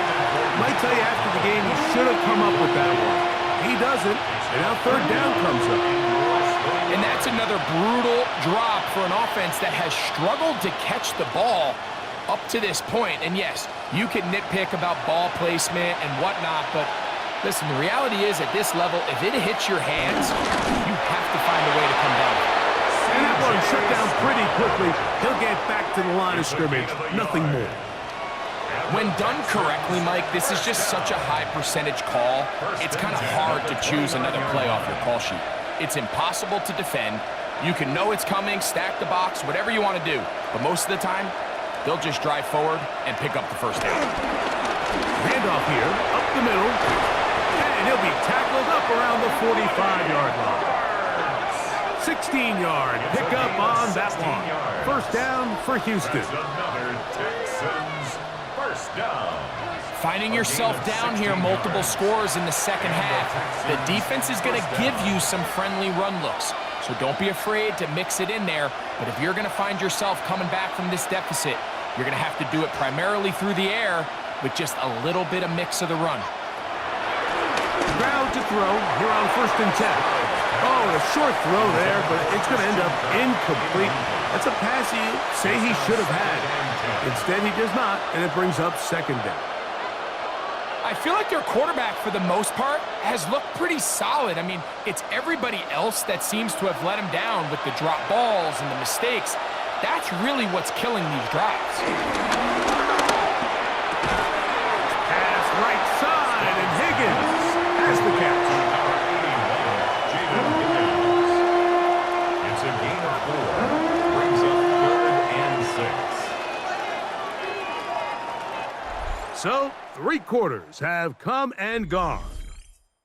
Might tell you after the game he should have come up with that one. He doesn't, and now 3rd down comes up. And that's another brutal drop for an offense that has struggled to catch the ball up to this point. And yes, you can nitpick about ball placement and whatnot, but listen, the reality is at this level, if it hits your hands, you have to find a way to come down. And that one shut down pretty quickly. He'll get back to the line of scrimmage. Nothing more. When done correctly, Mike, this is just such a high percentage call. It's kind of hard to choose another play off your call sheet. It's impossible to defend. You can know it's coming, stack the box, whatever you want to do. But most of the time, they'll just drive forward and pick up the 1st down. Handoff here, up the middle. And he'll be tackled up around the 45-yard line. 16-yard pickup on that one. 1st down for Houston. Another Texans 1st down. Finding yourself down here multiple scores in the 2nd half, the defense is going to give you some friendly run looks. So don't be afraid to mix it in there. But if you're going to find yourself coming back from this deficit, you're going to have to do it primarily through the air with just a little bit of mix of the run. Stroud to throw here on 1st and 10. Oh, a short throw there, but it's going to end up incomplete. That's a pass he say he should have had. Instead, he does not, and it brings up 2nd down. I feel like their quarterback, for the most part, has looked pretty solid. I mean, it's everybody else that seems to have let him down with the drop balls and the mistakes. That's really what's killing these drives. Pass right side, and Higgins has the catch. It's a gain of 4. Brings up 3rd and 6. So, 3 3 quarters have come and gone.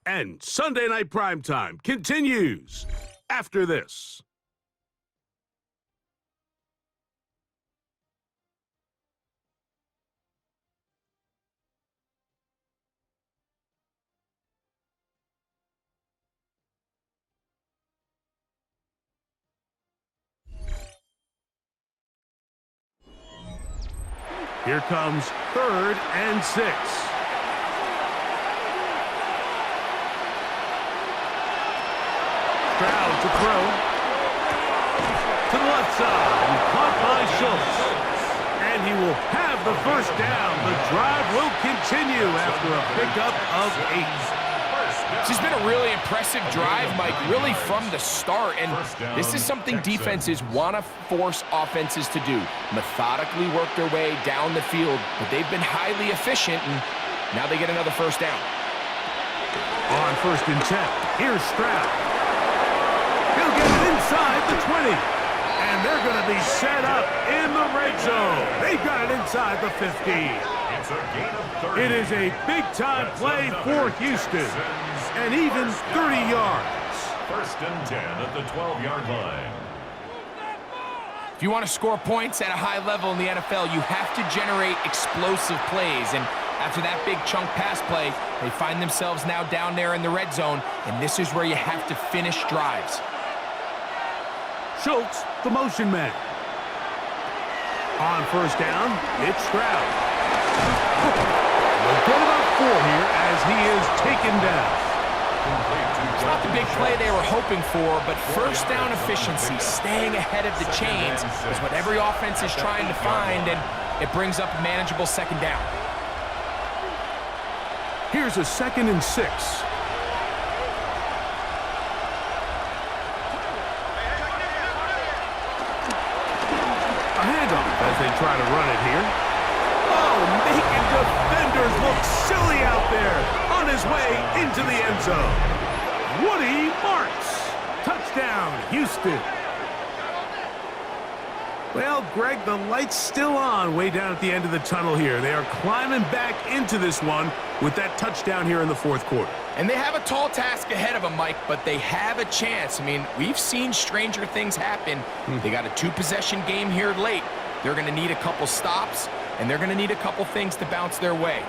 And Sunday Night Primetime continues after this. Here comes 3rd and 6. Stroud to throw. To the left side. Caught by Schultz. And he will have the first down. The drive will continue after a pickup of 8. This has been a really impressive drive, Mike, really from the start. And this is something defenses want to force offenses to do. Methodically work their way down the field, but they've been highly efficient, and now they get another first down. On 1st and 10, here's Stroud. He'll get it inside the 20. And they're going to be set up in the red zone. They've got it inside the 15. It's a gain of 30. It is a big-time play for Houston. And even 30 yards. 1st and 10 at the 12-yard line. If you want to score points at a high level in the NFL, you have to generate explosive plays. And after that big chunk pass play, they find themselves now down there in the red zone, and this is where you have to finish drives. Schultz, the motion man. On 1st down, it's Stroud. They'll get about 4 here as he is taken down. It's not the big play they were hoping for, but first down efficiency, staying ahead of the chains, is what every offense is trying to find, and it brings up a manageable 2nd down. Here's a 2nd and 6. A handoff as they try to run it here. Oh, making defenders look silly out there on his way into the end zone. Woody Marks. Touchdown, Houston. Well, Greg, the light's still on way down at the end of the tunnel here. They are climbing back into this one with that touchdown here in the 4th quarter. And they have a tall task ahead of them, Mike, but they have a chance. I mean, we've seen stranger things happen. They got a 2-possession game here late. They're going to need a couple stops, and they're going to need a couple things to bounce their way.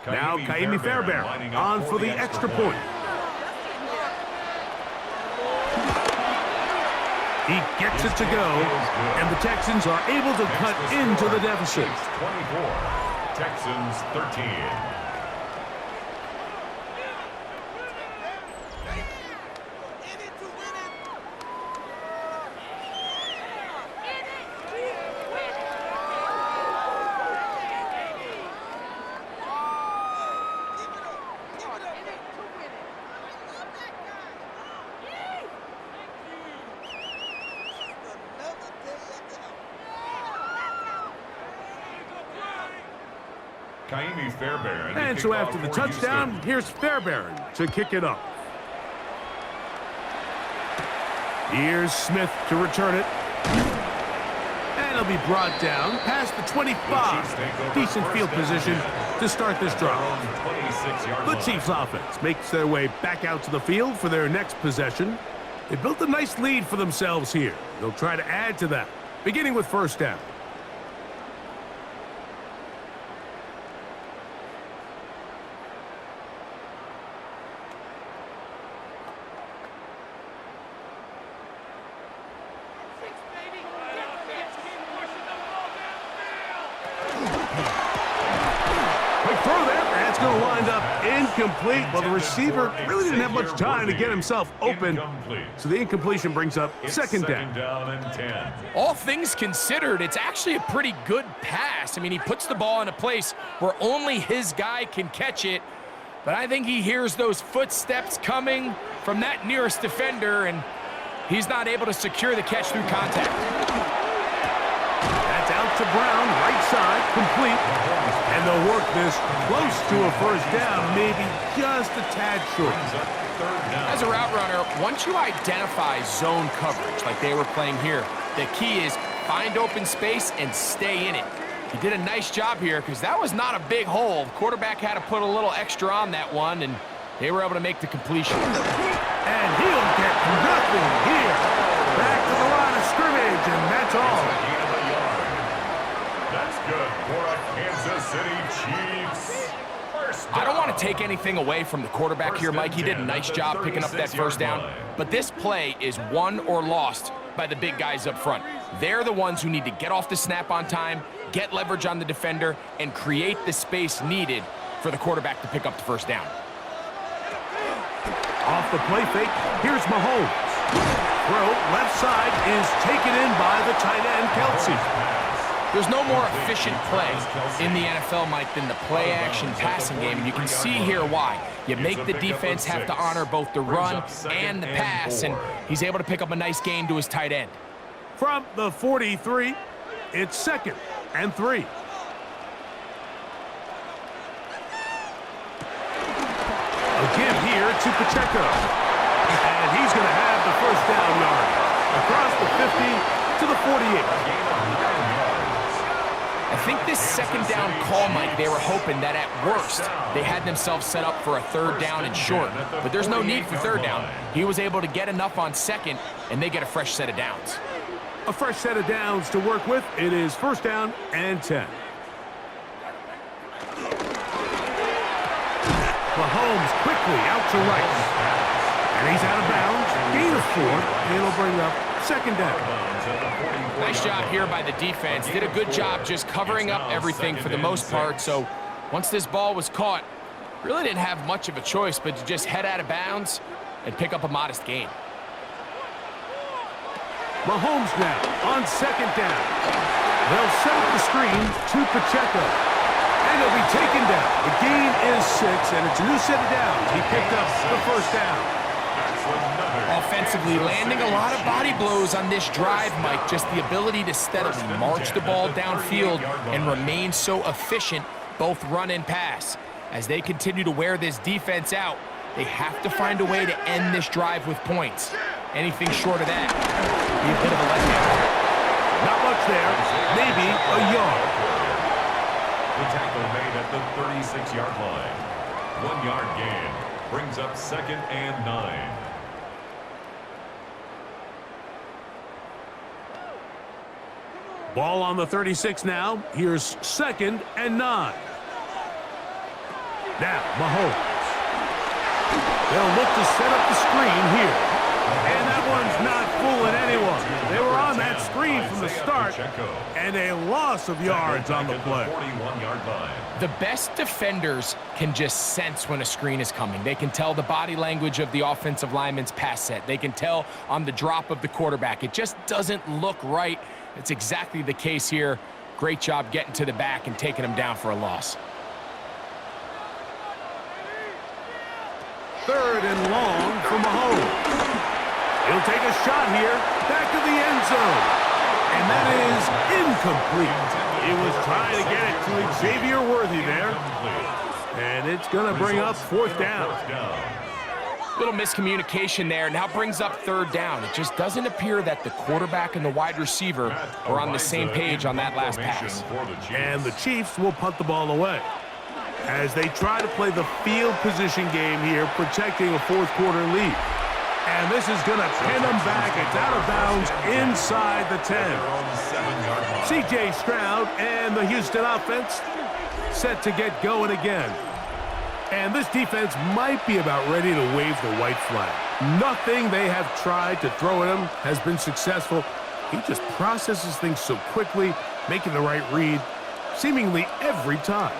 Now Kaimi Fairbairn on for the extra point. He gets it to go, and the Texans are able to cut into the deficit. 24, Texans 13. Kaimi Fairbairn. And so after the touchdown, here's Fairbairn to kick it off. Here's Smith to return it. And he'll be brought down past the 25. Decent field position to start this drive. The Chiefs offense makes their way back out to the field for their next possession. They built a nice lead for themselves here. They'll try to add to that, beginning with 1st down. Incomplete. Well, the receiver really didn't have much time to get himself open. So the incompletion brings up 2nd down. And 10. All things considered, it's actually a pretty good pass. I mean, he puts the ball in a place where only his guy can catch it. But I think he hears those footsteps coming from that nearest defender, and he's not able to secure the catch through contact. That's out to Brown, right side, complete. And they'll work this close to a first down, maybe just a tad short. As a route runner, once you identify zone coverage like they were playing here, the key is find open space and stay in it. He did a nice job here because that was not a big hole. The quarterback had to put a little extra on that one, and they were able to make the completion. And he'll get nothing here. Back to the line of scrimmage, and that's all. That's good for a Kansas City Chiefs. I don't want to take anything away from the quarterback here, Mike. He did a nice job picking up that first down. But this play is won or lost by the big guys up front. They're the ones who need to get off the snap on time, get leverage on the defender, and create the space needed for the quarterback to pick up the first down. Off the play fake, here's Mahomes. Throw left side is taken in by the tight end, Kelsey. There's no more efficient play in the NFL, Mike, than the play-action passing game. And you can see here why. You make the defense have to honor both the run and the pass, and he's able to pick up a nice gain to his tight end. From the 43, it's 2nd and 3. Again here to Pacheco. And he's going to have the first down yard. Across the 50 to the 48. I think this second down call, Mike, they were hoping that at worst they had themselves set up for a third down and short. But there's no need for third down. He was able to get enough on second, and they get a fresh set of downs. A fresh set of downs to work with. It is first down and 10. Mahomes quickly out to right. And he's out of bounds. Gain of 4. And it'll bring up second down. Nice job here by the defense. Did a good job just covering up everything for the most part. So once this ball was caught, really didn't have much of a choice but to just head out of bounds and pick up a modest gain. Mahomes now on second down. They'll set up the screen to Pacheco. And he'll be taken down. The gain is 6, and it's a new set of downs. He picked up the first down. Offensively, landing a lot of body blows on this drive, Mike. Just the ability to steadily march the ball downfield and remain so efficient, both run and pass. As they continue to wear this defense out, they have to find a way to end this drive with points. Anything short of that would be a bit of a letdown. Not much there. Maybe a yard. The tackle made at the 36-yard line. 1-yard gain brings up 2nd and 9. Ball on the 36 now. Here's 2nd and 9. Now, Mahomes. They'll look to set up the screen here. And that one's not fooling anyone. They were on that screen from the start, and a loss of yards on the play. The best defenders can just sense when a screen is coming. They can tell the body language of the offensive lineman's pass set. They can tell on the drop of the quarterback. It just doesn't look right. It's exactly the case here. Great job getting to the back and taking him down for a loss. 3rd and long for Mahomes. He'll take a shot here, back to the end zone. And that is incomplete. He was trying to get it to Xavier Worthy there. And it's going to bring up 4th down. Little miscommunication there. Now brings up 3rd down. It just doesn't appear that the quarterback and the wide receiver are on the same page on that last pass. And the Chiefs will punt the ball away as they try to play the field position game here, protecting a 4th quarter lead. And this is going to pin them back. It's out of bounds inside the 10. C.J. Stroud and the Houston offense set to get going again. And this defense might be about ready to wave the white flag. Nothing they have tried to throw at him has been successful. He just processes things so quickly, making the right read seemingly every time.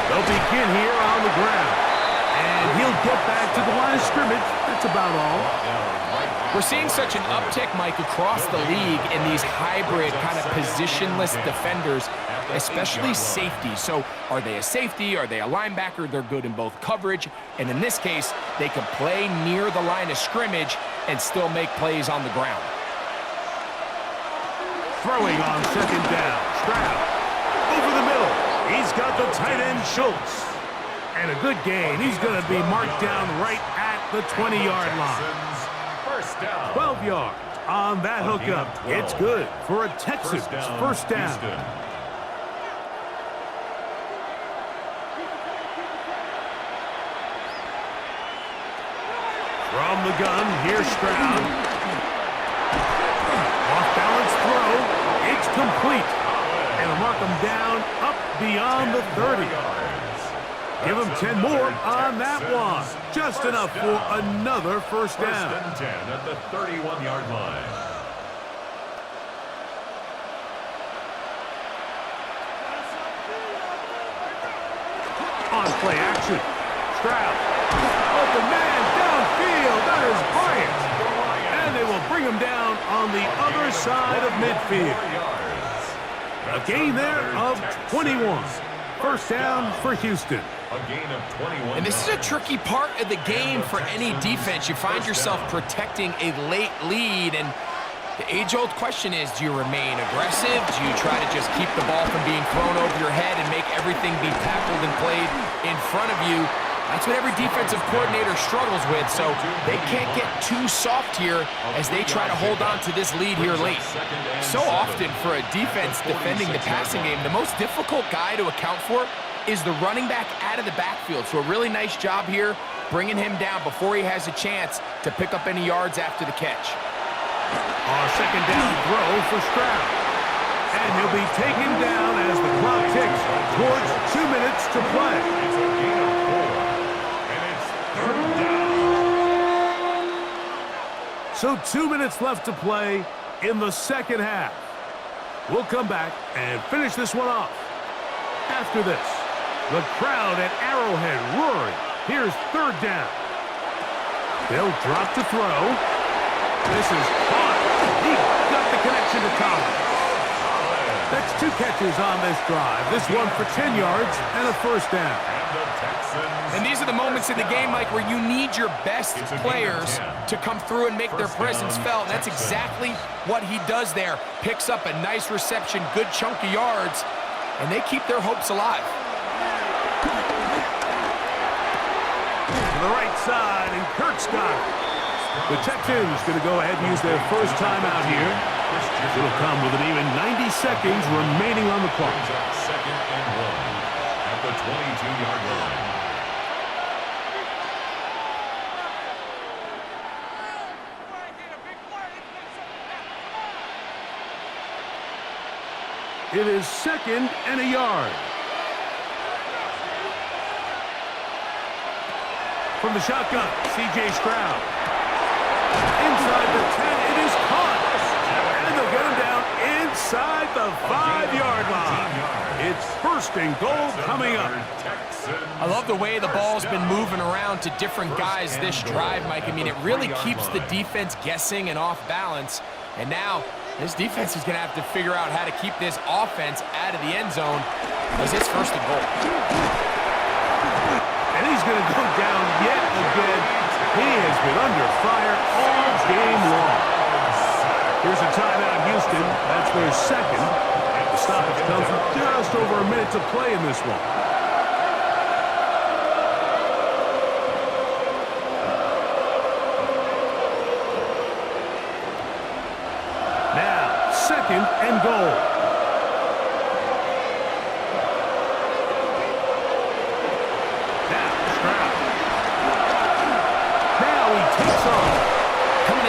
They'll begin here on the ground. And he'll get back to the line of scrimmage. That's about all. We're seeing such an uptick, Mike, across the league in these hybrid kind of positionless defenders, especially safety. So are they a safety? Are they a linebacker? They're good in both coverage. And in this case, they can play near the line of scrimmage and still make plays on the ground. Throwing on second down. Stroud over the middle. He's got the tight end Schultz. And a good gain. He's going to be marked down right at the 20-yard line. 12 yards on that hookup. It's good for a Texans first down. From the gun, here's Stroud. Off-balance throw. It's complete. And they'll mark him down up beyond the 30. Give him 10 more on that one. Just enough for another first down. First and 10 at the 31-yard line. On play action. Stroud. Open man downfield. That is Bryant. And they will bring him down on the other side of midfield. A gain there of 21. First down for Houston. A gain of 21. And this is a tricky part of the game for any defense. You find yourself protecting a late lead, and the age-old question is, do you remain aggressive? Do you try to just keep the ball from being thrown over your head and make everything be tackled and played in front of you? That's what every defensive coordinator struggles with, so they can't get too soft here as they try to hold on to this lead here late. So often for a defense defending the passing game, the most difficult guy to account for is the running back out of the backfield. So a really nice job here bringing him down before he has a chance to pick up any yards after the catch. Second down throw for Stroud. And he'll be taken down as the clock ticks towards 2 minutes to play. It's a gain of 4. And it's third down. So 2 minutes left to play in the second half. We'll come back and finish this one off. After this, the crowd at Arrowhead roaring. Here's third down. They'll drop to throw. This is caught. He got the connection to Collins. That's 2 catches on this drive. This one for 10 yards and a first down. And these are the moments in the game, Mike, where you need your best players to come through and make their presence felt. That's exactly what he does there. Picks up a nice reception, good chunk of yards, and they keep their hopes alive. To the right side, and Kirk's got it. The Texans going to go ahead and use their first timeout here. It'll come with an even 90 seconds remaining on the clock. Second and 1 at the 22-yard line. It is second and a yard. From the shotgun, C.J. Stroud. Inside the 10, it is caught. And they'll get him down inside the 5-yard line. It's first and goal coming up. I love the way the ball's been moving around to different guys this drive, Mike. I mean, it really keeps the defense guessing and off balance. And now, this defense is going to have to figure out how to keep this offense out of the end zone as it's first and goal. And he's going to go down yet again. He has been under fire all game long. Here's a timeout, Houston. That's their second. The stoppage comes with just over a minute to play in this one. Now, second and goal.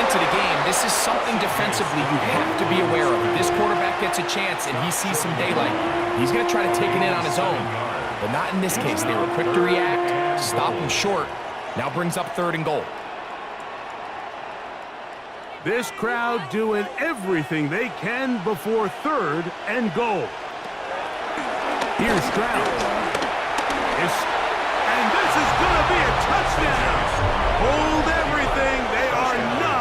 To the game, this is something defensively you have to be aware of. If this quarterback gets a chance and he sees some daylight, he's going to try to take it in on his own. But not in this case. They were quick to react, stop him short. Now brings up third and goal. This crowd doing everything they can before third and goal. Here's Stroud. And this is going to be a touchdown. Hold everything. They are not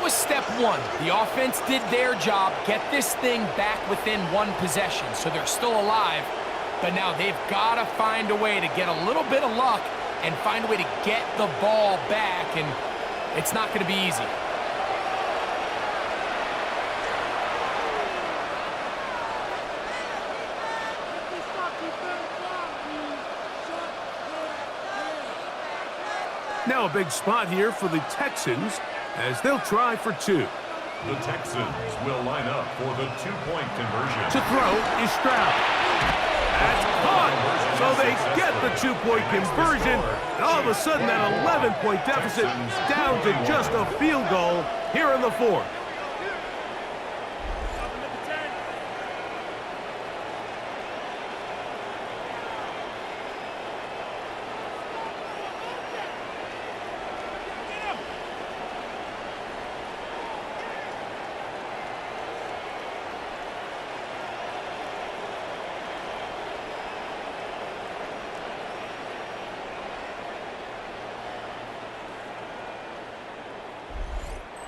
was step one. The offense did their job, get this thing back within one possession, so they're still alive. But now they've got to find a way to get a little bit of luck and find a way to get the ball back, and it's not going to be easy. Now a big spot here for the Texans as they'll try for two. The Texans will line up for the two-point conversion. To throw is Stroud. That's caught. So they get the two-point conversion. And all of a sudden, that 11-point deficit down to just a field goal here in the fourth.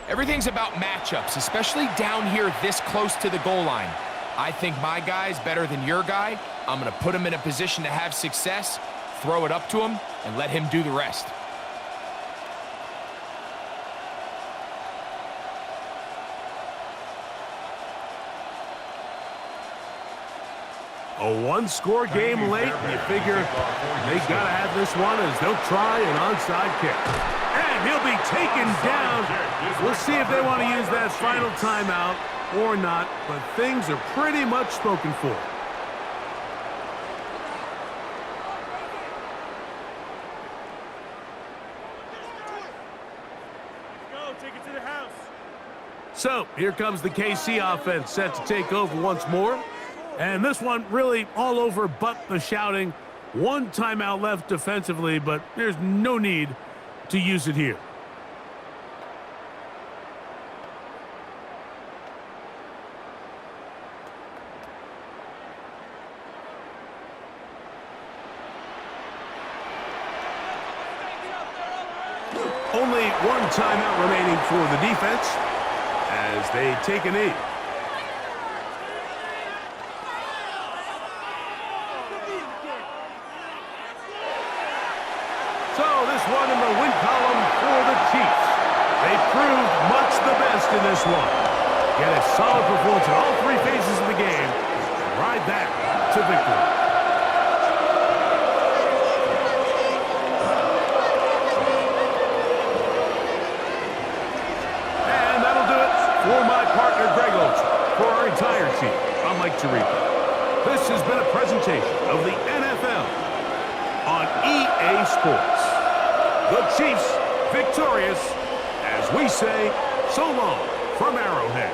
Everything's about matchups, especially down here this close to the goal line. I think my guy's better than your guy. I'm going to put him in a position to have success, throw it up to him, and let him do the rest. A one-score game late, and you figure they got to have this one as they'll try an onside kick. And he'll be taken down. We'll see if they want to use that final timeout or not, but things are pretty much spoken for. So, here comes the KC offense set to take over once more. And this one really all over but the shouting. One timeout left defensively, but there's no need to use it here. Only one timeout remaining for the defense as they take a knee. One in the win column for the Chiefs. They proved much the best in this one. Get a solid performance in all three phases of the game and ride that to victory. And that'll do it for my partner Greg Oates. For our entire team, I'm Mike Tirico. This has been a presentation of the NFL on EA Sports. The Chiefs victorious as we say so long from Arrowhead.